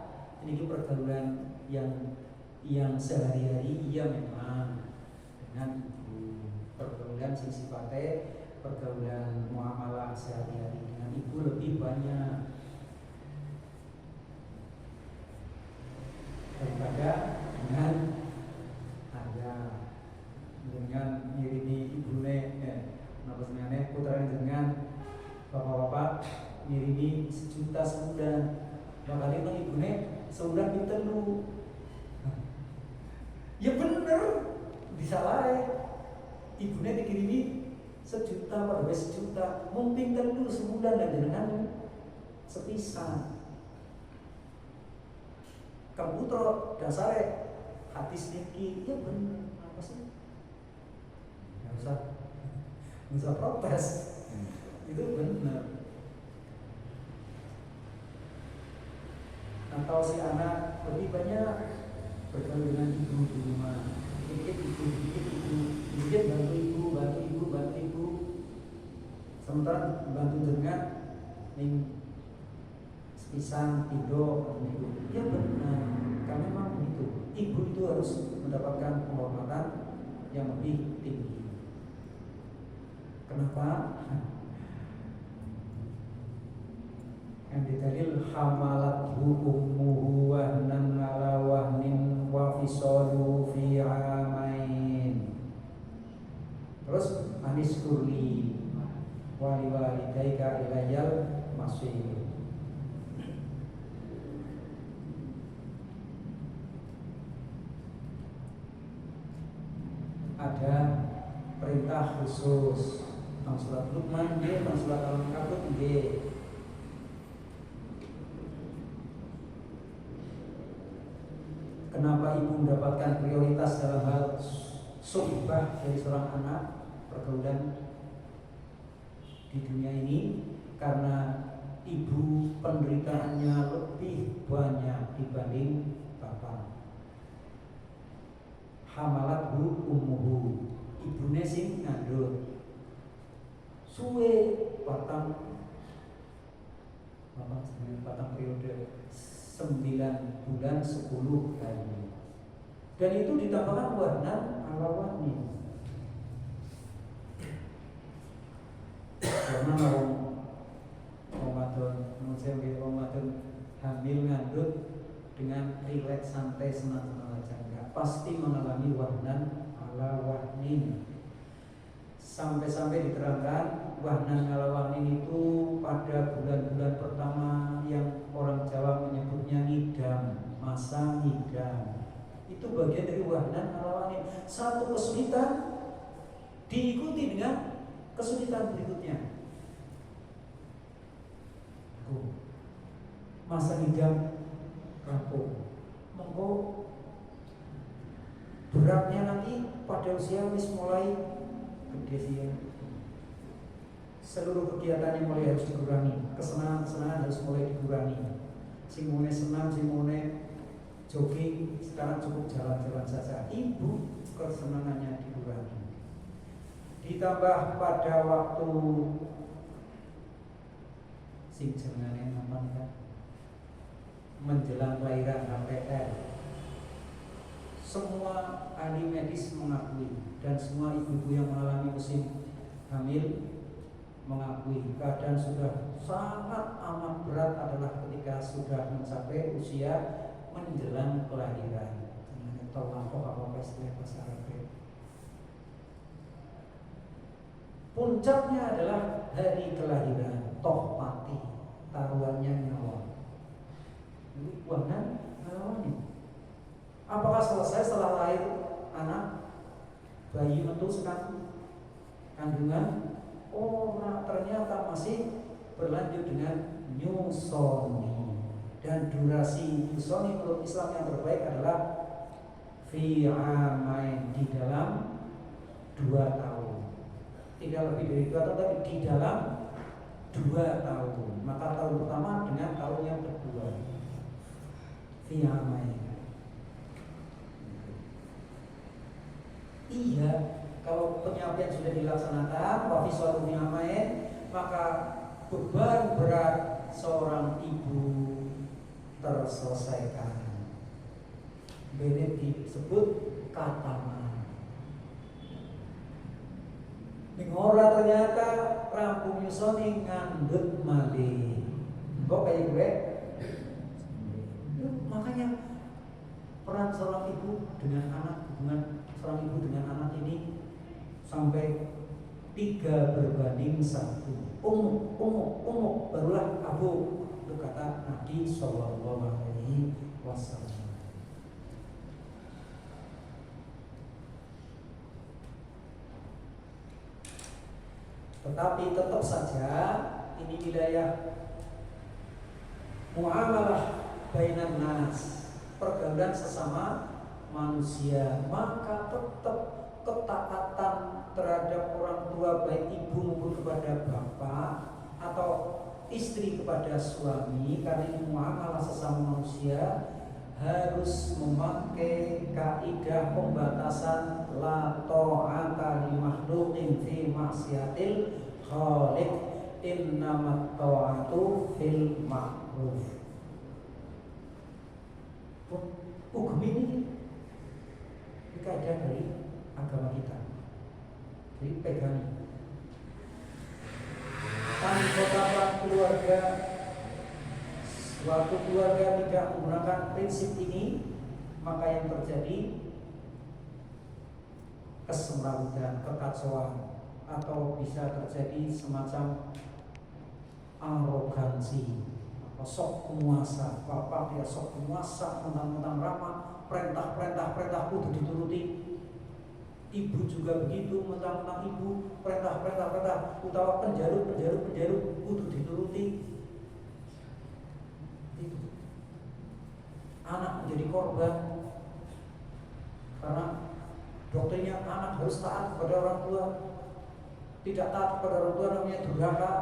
ini pergaulan yang sehari-hari iya memang dengan ibu pergaulan sing sifatnya pergaulan muamalah sehari-hari dengan ibu lebih banyak daripada dengan ayah dengan ngirimi ibune napa senengane putra dengan bapak-bapak ngirimi 1 juta sebulan bakal itu ibune sebulan pinten lu ya bener disalahin ibune dikirimi 1 juta pada 1 juta mungkin pinten lu sebulan dan dengan sepisan komputer dasarnya hati sedikit ya bener apa sih nggak usah protes itu bener. Atau si anak lebih banyak bergaul dengan ibu di rumah, dikit bantu ibu, sementara bantu dengan sepisan tidur ibu. Ya benar, karena memang begitu. Ibu itu harus mendapatkan penghormatan yang lebih tinggi. Kenapa? Yang didalil hamalat ummuhu wahnan ala wahnin wa fisaluhu fi Terus anis kurli wali walidaika ilayal masih. Ada perintah khusus nang surat Luqman nggih, nang surat Al-Ankabut nggih. Kenapa ibu mendapatkan prioritas dalam hal suhbah dari seorang anak, pergaulan di dunia ini? Karena ibu penderitaannya lebih banyak dibanding bapak. Hamalathu ummuhu, ibune sing ngandhut. Suwe patang periode 9 bulan 10 hari. Dan itu ditambahkan wahnan ala wahnin. Karena Ramadan hamil ngandut dengan rileks santai senang-senang aja enggak, pasti mengalami wahnan ala wahnin. Sampai-sampai diterangkan wahnan ala wahnin itu pada bulan-bulan pertama yang orang Jawa menyebutnya ngidam, masa ngidam. Itu bagian dari wahnan ala wahnin. Satu kesulitan diikuti dengan kesulitan berikutnya. Masa ngidam rapuh, monggo beratnya nanti pada usia wis mulai gede sih ya. Seluruh kegiatannya mulai harus dikurangi, kesenangan-kesenangan harus mulai dikurangi. Simone senang, simone jogging, sekarang cukup jalan-jalan saja. Ibu kesenangannya dikurangi. Ditambah pada waktu sing jenenge aman kan, menjelang kelahiran HPR. Semua ahli medis mengakui dan semua ibu-ibu yang mengalami musim hamil mengakui keadaan sudah sangat amat berat adalah ketika sudah mencapai usia menjelang kelahiran. Tolong apa istilah bahasa Arab. Puncaknya adalah hari kelahiran, toh mati, taruhannya nyawa. Ini wahnan ngalamin. Apakah selesai setelah lahir anak, bayi metu sekali kandungan? Oh, nah, ternyata masih berlanjut dengan nyusoni. Dan durasi nyusoni menurut Islam yang terbaik adalah fi amain, di dalam 2 tahun. Tidak lebih dari 2 tahun, tapi di dalam 2 tahun. Maka tahun pertama dengan tahun yang kedua. Fi amain. Iya, kalau penyampaian sudah dilaksanakan, wa fi suatu amain, maka beban berat seorang ibu terselesaikan. Ini disebut katama. Ora ternyata rampung nyusoni ngandut malih. Kok kayak gue? Makanya peran seorang ibu dengan anak, hubungan seorang ibu dengan anak ini sampai 3 berbanding 1. Umuk barulah abu, itu kata Nabi Sallallahu Alaihi Wasallam. Tetapi tetap saja ini wilayah muamalah bainan nas, pergaulan sesama manusia, maka tetap ketaatan terhadap orang tua, baik ibu maupun kepada bapak atau istri kepada suami, karena ini muamalah sesama manusia, harus memakai kaidah pembatasan la ta'ata li makhluqin fi maksiatil khaliq, innamat ta'atu fil ma'ruf. Hukum ini kaidah dari agama kita. Jadi pegangi. Tanpa keluarga, suatu keluarga tidak menggunakan prinsip ini, maka yang terjadi kesemrawutan, kekacauan, atau bisa terjadi semacam arogansi, sok penguasa. Bapak dia sok penguasa, mentang-mentang ramah, perintah kudu dituruti. Ibu juga begitu, mentang-mentang ibu perintah utawa penjaru kudu dituruti. Itu. Anak menjadi korban karena doktrinnya anak harus taat kepada orang tua. Tidak taat kepada orang tua namanya durhaka.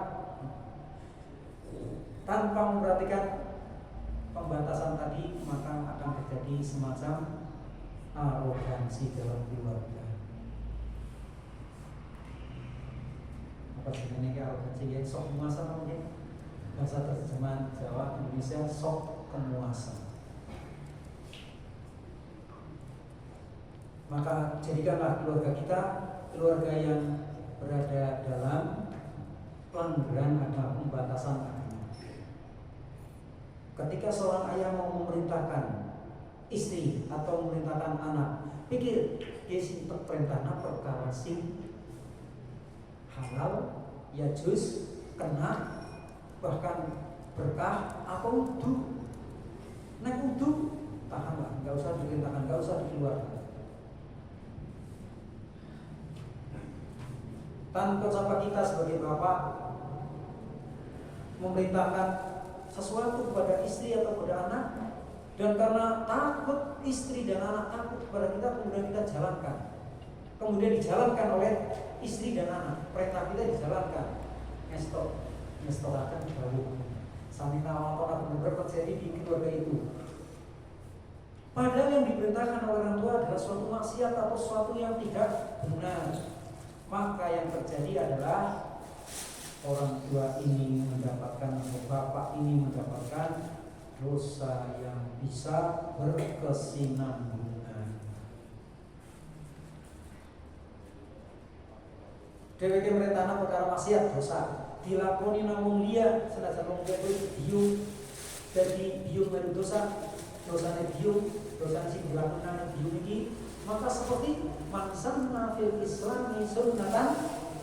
Tanpa memperhatikan pembatasan tadi, maka akan terjadi semacam arogansi dalam keluarga. Apa sebenarnya arogansi ya? Sok penguasa namanya. Bahasa terjemahan Jawa Indonesia sok penguasa. Maka jadikanlah keluarga kita keluarga yang berada dalam pelanggaran agama, pembatasan agama. Ketika seorang ayah mau memerintahkan istri atau memerintahkan anak, pikir dia sintek perintahna perkara sing halal, ya jus, kena, bahkan berkah, apa udu. Nek udu, tahanlah, nggak usah diperintahkan, nggak usah dikeluarkan. Tanpa siapa kita sebagai bapak memerintahkan sesuatu kepada istri atau kepada anak, dan karena takut istri dan anak takut kepada kita, kemudian kita jalankan, kemudian dijalankan oleh istri dan anak, perintah kita dijalankan, ngestorakan baru sampai awal benar terjadi di keluarga itu. Padahal yang diperintahkan oleh orang tua adalah suatu maksiat atau suatu yang tidak benar. Maka yang terjadi adalah orang tua ini mendapatkan, atau bapak ini mendapatkan dosa yang bisa berkesinambungan. Dheweke merintahna perkara maksiat dosa dilakoni namung liya senajan wong kuwi biung dadi biung meru dosa, dosane biung, dosane sing dilakoni biung iki, maka seperti man sanna fil islami sunnatan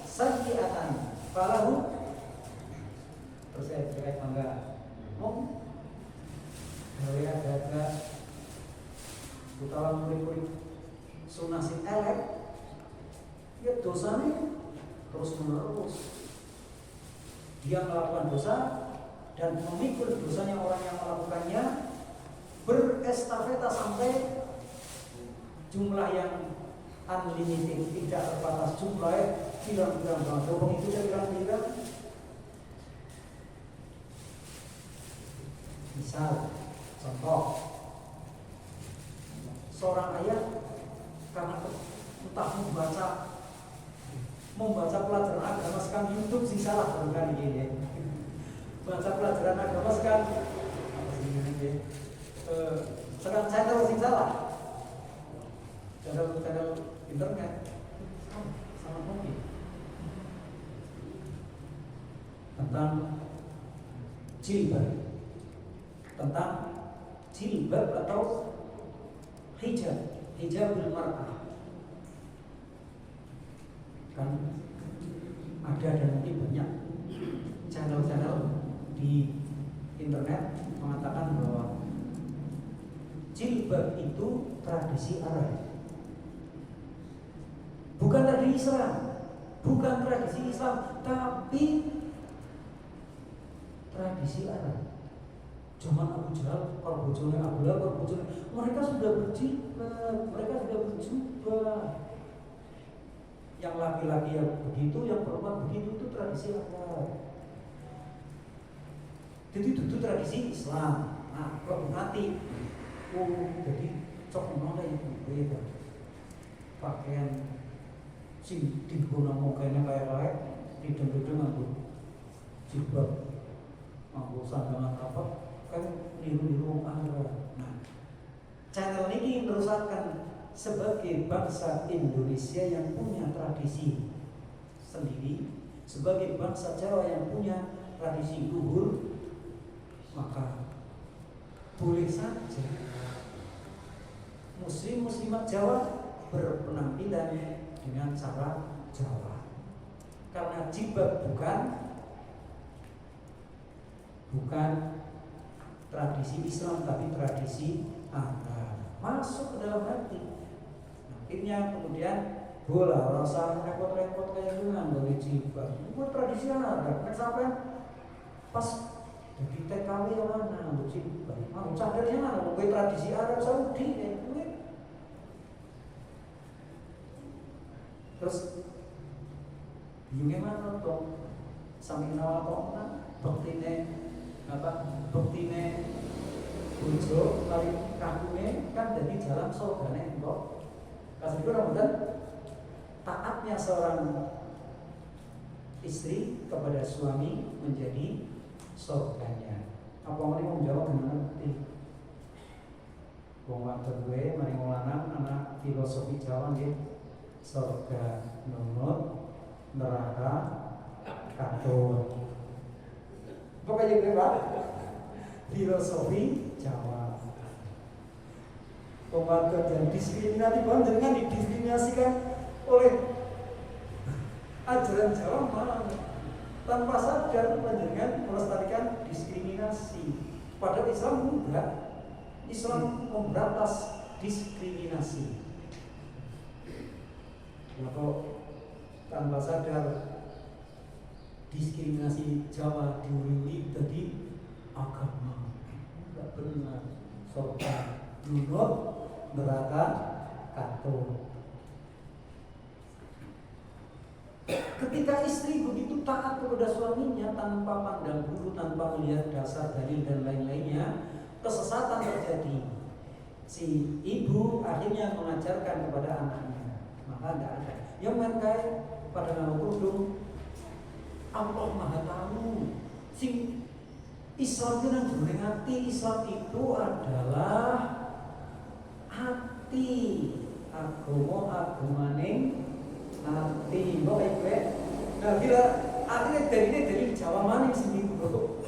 sayyi'atan falahu. Terus saya direct mangga mau gawe ada utawa murid-murid sunah sing elek, ya dosanya terus menerus. Dia melakukan dosa dan memikul dosanya orang yang melakukannya, berestafeta sampai jumlah yang unlimited, tidak terbatas jumlahnya, bilang-bilang banget. Dorong itu dia bilang-bilang. Misal, contoh, seorang ayah karena entah membaca pelajaran agama sekarang YouTube sih salah baru kali ini. Baca pelajaran agama sekarang apa sih ini? Sekarang channel sih salah. Channel internet sangat mungkin tentang jilbab atau hijabul mar'ah. Kan ada dan nanti banyak channel-channel di internet mengatakan bahwa jilbab itu tradisi Arab, bukan tradisi Islam, tapi tradisi Arab. Zaman Abu Jahal, kalau bojone Abu Lahab, mereka sudah berjilbab, mereka sudah berjubah. Yang laki-laki yang begitu, yang perempuan begitu, itu tradisi Arab. Jadi itu tradisi Islam. Nah, kalau nanti, jadi cok nona itu beda. Pakaian sing diguna mukanya kayak dideng-deng aku jilbab, aku sandangan apa kan niru-niru Arab. Nah, channel ini merusakan sebagai bangsa Indonesia yang punya tradisi sendiri, sebagai bangsa Jawa yang punya tradisi luhur, maka boleh saja muslim-muslimat Jawa berpenampilan dengan cara Jawa. Karena jilbab bukan tradisi Islam tapi tradisi Arab, masuk ke dalam hati. Akhirnya kemudian bola rasa repot-repot kayak gitu nggak jilbab. Itu tradisi Arab. Kan sampai pas jadi TKW yang mana jilbab? Mau cadarnya mana? Mau tradisi Arab Saudi kayak gitu. Terus bagaimana toh? Sambil nawal kok bektine bojo kali kampungnya kan jadi jalan surgane kok. Kasih itu Ramadan taatnya seorang istri kepada suami menjadi surganya. Apa mau menjawab dengan ngerti? Wong wadon gue mari ngolanang anak filosofi Jawa nggih. Surga nunut, neraka katun. Pokoknya gue Pak, filosofi Jawa. Pembantu dan diskriminasi banget dengan didiskriminasikan oleh ajaran Jawa malah tanpa sadar dengan melestarikan diskriminasi. Padahal Islam enggak. Islam memberantas diskriminasi. Kalau tanpa sadar diskriminasi Jawa diurungi jadi agama tidak benar, surga nunut, neraka katun. Ketika istri begitu taat kepada suaminya tanpa pandang bulu, tanpa melihat dasar dalil dan lain-lainnya, kesesatan terjadi. Si ibu akhirnya mengajarkan kepada anaknya, maka tidak ada yang menkai pada nama kerudung. Allah Maha Tahu. Sing Islam itu nang hati. Islam itu adalah hati. Agamaning hati. Mbok kowe. Nah, bila akhirnya dari Jawa maning sendiri, Bro.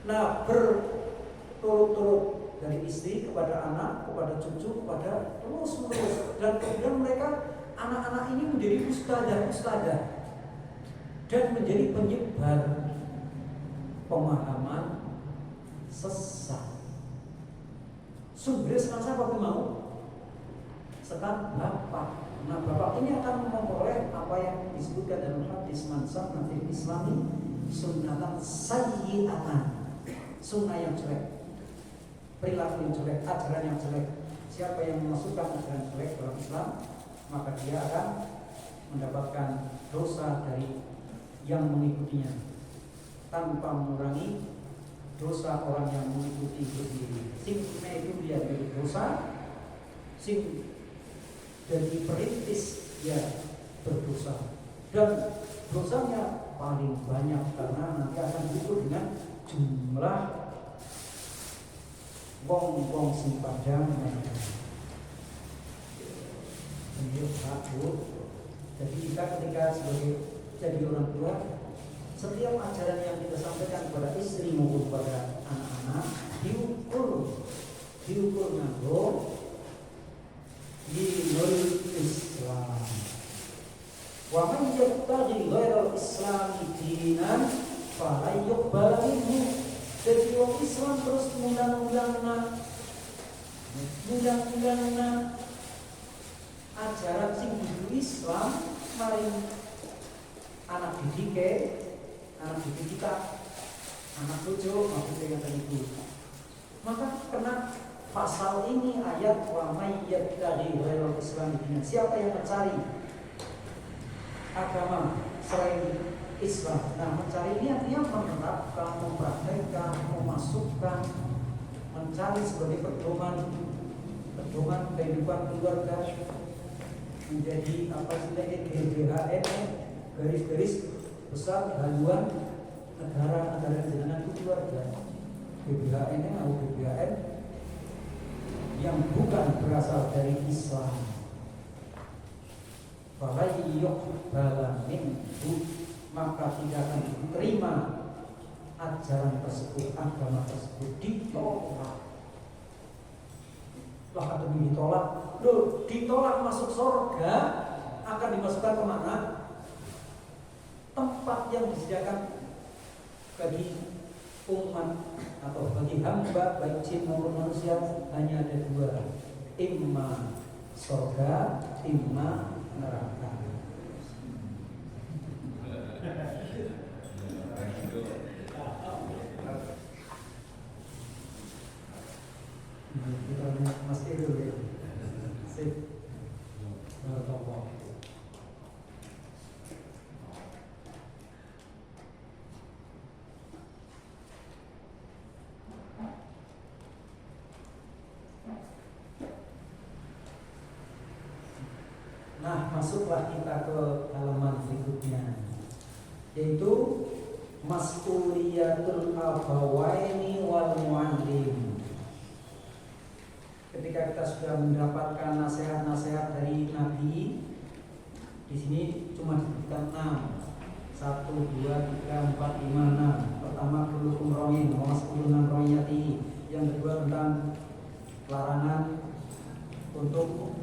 Nah, berturut-turut dari istri kepada anak, kepada cucu, kepada terus-menerus, dan kemudian mereka anak-anak ini menjadi ustadzah dan menjadi penyebar pemahaman sesat. Sumber sekarang siapa pun mau? Sekarang bapak. Nah, bapak ini akan memperoleh apa yang disebutkan dalam hadis man sanna fil islami sunnatan sayyi'atan. Sunnah yang jelek, perilaku yang jelek, ajaran yang jelek. Siapa yang memasukkan ajaran jelek dalam Islam, maka dia akan mendapatkan dosa dari yang mengikutinya tanpa mengurangi dosa orang yang mengikuti itu sendiri. Sing itu dia dari dosa, sing dari perintis dia berdosa, dan dosanya paling banyak karena nanti akan diukur dengan jumlah wong sing padang mereka. Ini takut. Jadi kita ketika sebagai jadi orang tua, setiap ajaran yang kita sampaikan kepada istri maupun kepada anak-anak diukur nganggo dinul Islam. Wa man yabtaghi ghairal Islami dinan fala yuqbal minhu. Jadi orang Islam terus mundang-mundangna ajaran sing dudu Islam mari anak didik kita, anak cucu maksudnya kata ibu. Maka kena pasal ini ayat wa may yabtaghi ghairal Islam dinan. Siapa yang mencari agama selain Islam, nah mencari ini artinya menerapkan, mempraktekkan, memasukkan, mencari sebagai pedoman kehidupan keluarga, menjadi apa istilahnya GBHN, garis-garis besar haluan negara jenengan itu keluarga. GBHN atau GBHN yang bukan berasal dari Islam. Falayyuqbala minhu, maka tidak akan diterima ajaran tersebut, agama tersebut, ditolak. Lah atau ditolak, ditolak masuk surga akan dimasukkan kemana? Tempat yang disediakan bagi umat atau bagi hamba baik jin maupun manusia hanya ada dua, imma surga, imma neraka. Kita mesti itu ya. Sip. Nah, masuklah kita ke halaman berikutnya, yaitu mas'uliyatul abawaini wal muallim. Ketika kita sudah mendapatkan nasihat-nasihat dari Nabi, di sini cuma disebutkan 6. 1, 2, 3, 4, 5, 6. Pertama kullukum ra'in wa mas'ulun an ra'iyatihi. Yang kedua tentang larangan untuk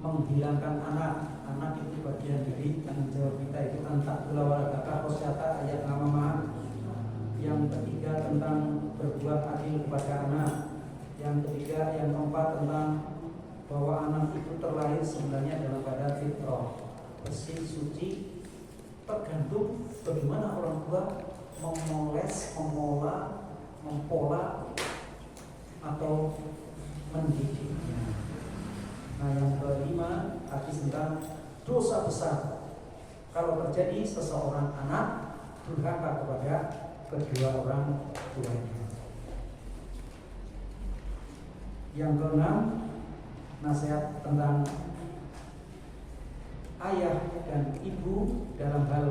menghilangkan anak itu bagian dari tanggung jawab kita, itu antak tulawalakaka khosyata ayat nama. Yang ketiga tentang berbuat adil kepada anak. Yang ketiga, yang keempat tentang bahwa anak itu terlahir sebenarnya dalam keadaan fitrah, bersih, suci, tergantung bagaimana orang tua memoles, memola, mempola atau mendidiknya. Nah, yang kelima, hadis tentang dosa besar kalau terjadi seseorang anak durhaka kepada kedua orang tuanya. Yang keenam, nasihat tentang ayah dan ibu dalam hal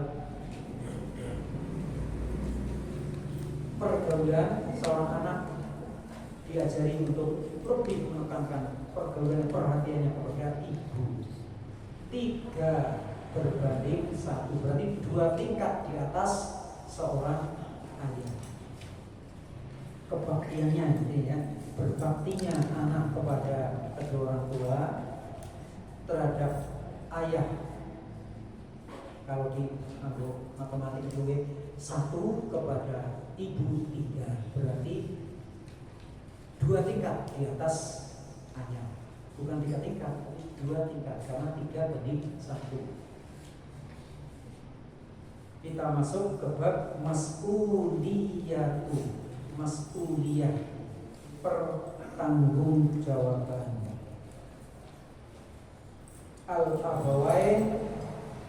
pergaulan seorang anak, diajari untuk lebih menekankan pergaulan perhatiannya kepada ibu. 3 berbanding 1, berarti 2 tingkat di atas seorang ayah. Kebaktiannya gitu ya, berbaktinya anak kepada kedua orang tua terhadap ayah. Kalau di matematik itu 1 kepada ibu 3, berarti 2 tingkat di atas ayah. Bukan 3 tingkat, tapi 2 tingkat, karena 3 banding 1. Kita masuk ke bab mas'uliyatu. Mas'uliyah, pertanggungjawaban. Al-abawain,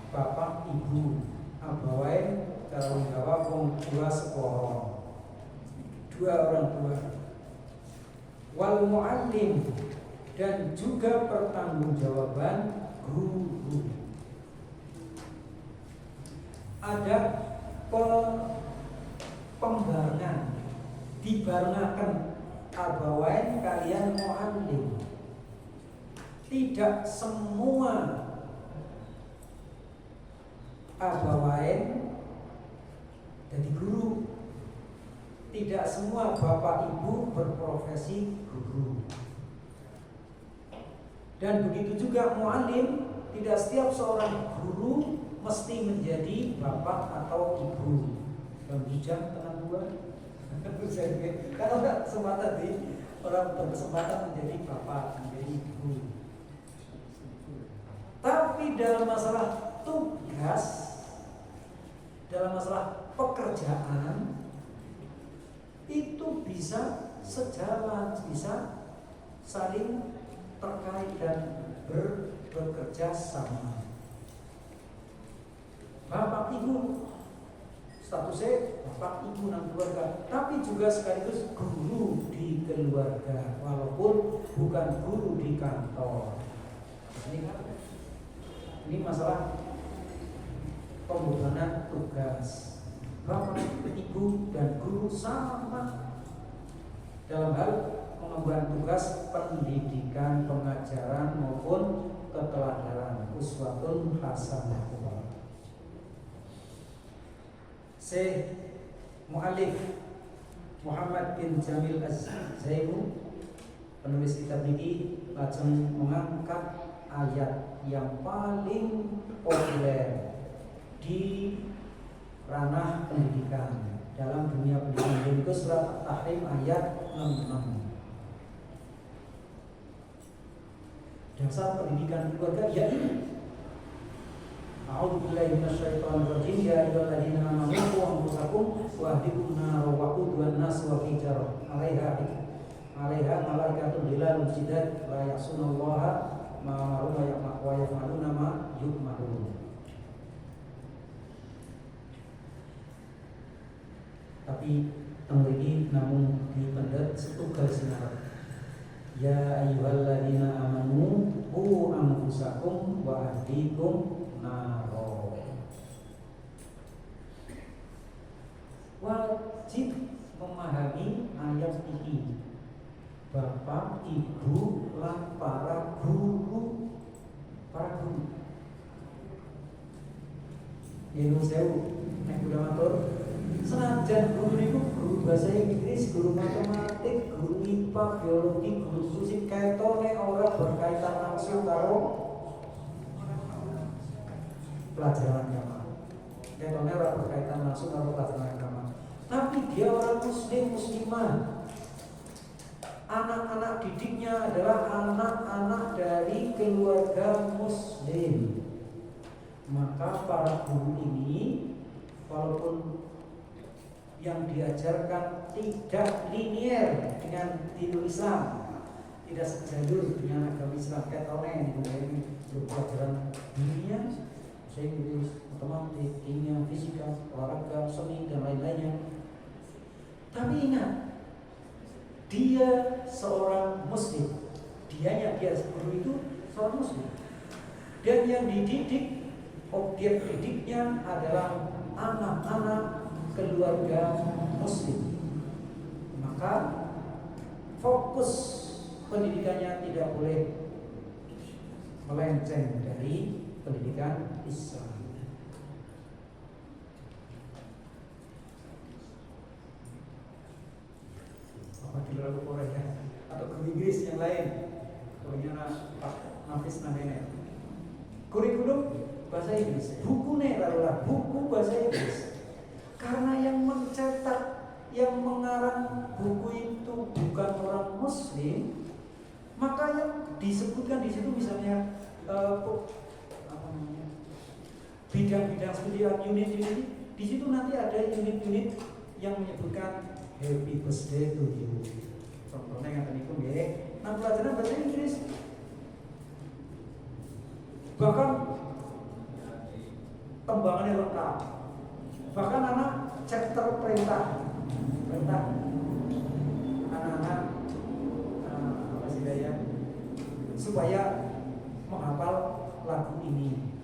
bapak ibu. Abawain cara menjawab wong tua sekolah, 2 orang tua. Wal muallim, dan juga pertanggungjawaban guru. Ada pembarengan, dibarengakan abawain kalian muallim. Tidak semua abawain jadi guru. Tidak semua bapak ibu berprofesi guru. Dan begitu juga muallim, tidak setiap seorang guru mesti menjadi bapak atau ibu. Dan bijak tengah dua. Kalau tidak kesempatan orang berkesempatan menjadi bapak, menjadi ibu. Tapi dalam masalah tugas, dalam masalah pekerjaan, itu bisa sejalan, bisa saling terkait dan bekerja sama. Bapak ibu statusnya bapak ibu dan keluarga, tapi juga sekaligus guru di keluarga, walaupun bukan guru di kantor. Ini masalah pembebanan tugas. Bapak, ibu, dan guru sama dalam hal mengemban tugas pendidikan, pengajaran maupun keteladanan. Uswatun hasanah. Syekh Mu'allif Muhammad bin Jamil Az-Zaimu, penulis kitab ini, lajeng mengangkat ayat yang paling populer di ranah pendidikan dalam dunia pendidikan, yaitu surat At-Tahrim ayat 66. Dasar pendidikan keluarga ya ini. A'udzubillahi minasyaitonirrajim. Ya ayyuhalladzina amanu qu anfusakum wa ahlikum nar wa qudha an-nas wa hijarah 'alaiha malaikatun ghiladun shidad la ya'sunallaha ma amara wa yaf'aluna ma yu'marun. Tapi tengriki namun dipendet setunggal sinar. Ya ayyuhalladzina amanu qu anfusakum wa ahlikum naro. Wajib memahami ayat ini. Bapak, ibu, lan para guru. Yaitu sewu, nek udah matur. Senajan guru itu guru bahasa Inggris, guru matematik, guru IPA, biologi, guru musik, ketone ora berkaitan langsung karo pelajaran agama. Ketone ora berkaitan langsung karo pelajaran agama. Tapi dia orang muslim, muslimah. Anak-anak didiknya adalah anak-anak dari keluarga muslim. Maka para guru ini walaupun yang diajarkan tidak linier dengan dinul Islam, tidak sejalur dengan agama Islam, ketone ini pelajaran dunia, bahasa Inggris, matematik, kimia, fisika, olahraga, seni dan lain-lainnya. Tapi ingat, dia seorang muslim, dia guru itu seorang muslim, dan yang dididik, objek didiknya adalah anak-anak keluarga muslim. Maka fokus pendidikannya tidak boleh melenceng dari pendidikan Islam. Apa di luar Korea atau guru Inggris yang lain? Korea Pak Nafis Namene. Kurikulum bahasa Inggris, buku buku bahasa Inggris. Karena yang mencetak, yang mengarang buku itu bukan orang muslim, maka yang disebutkan di situ misalnya bidang-bidang seperti unit-unit, di situ nanti ada unit-unit yang menyebutkan happy birthday to you. Contohnya yang tadi itu ya, nah pelajaran bahasa Inggris. Bahkan tembangannya lengkap. Bahkan anak chapter perintah anak-anak apa sih daya supaya menghafal lagu ini,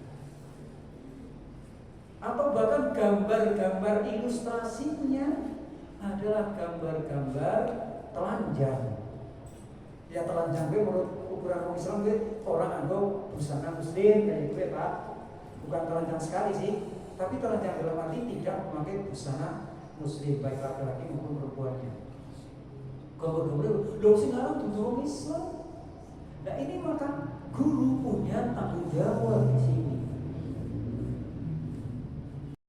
atau bahkan gambar-gambar ilustrasinya adalah gambar-gambar telanjang. Ya telanjang gue menurut ukuran orang Islam gue orang anggo busana muslim kayak gue Pak, bukan telanjang sekali sih. Tapi telanjang dalam arti tidak memakai busana muslim baik laki-laki maupun perempuannya. Gambar-gambar, lo sing aran dudu Islam. Nah ini maka guru punya tanggung jawab di sini.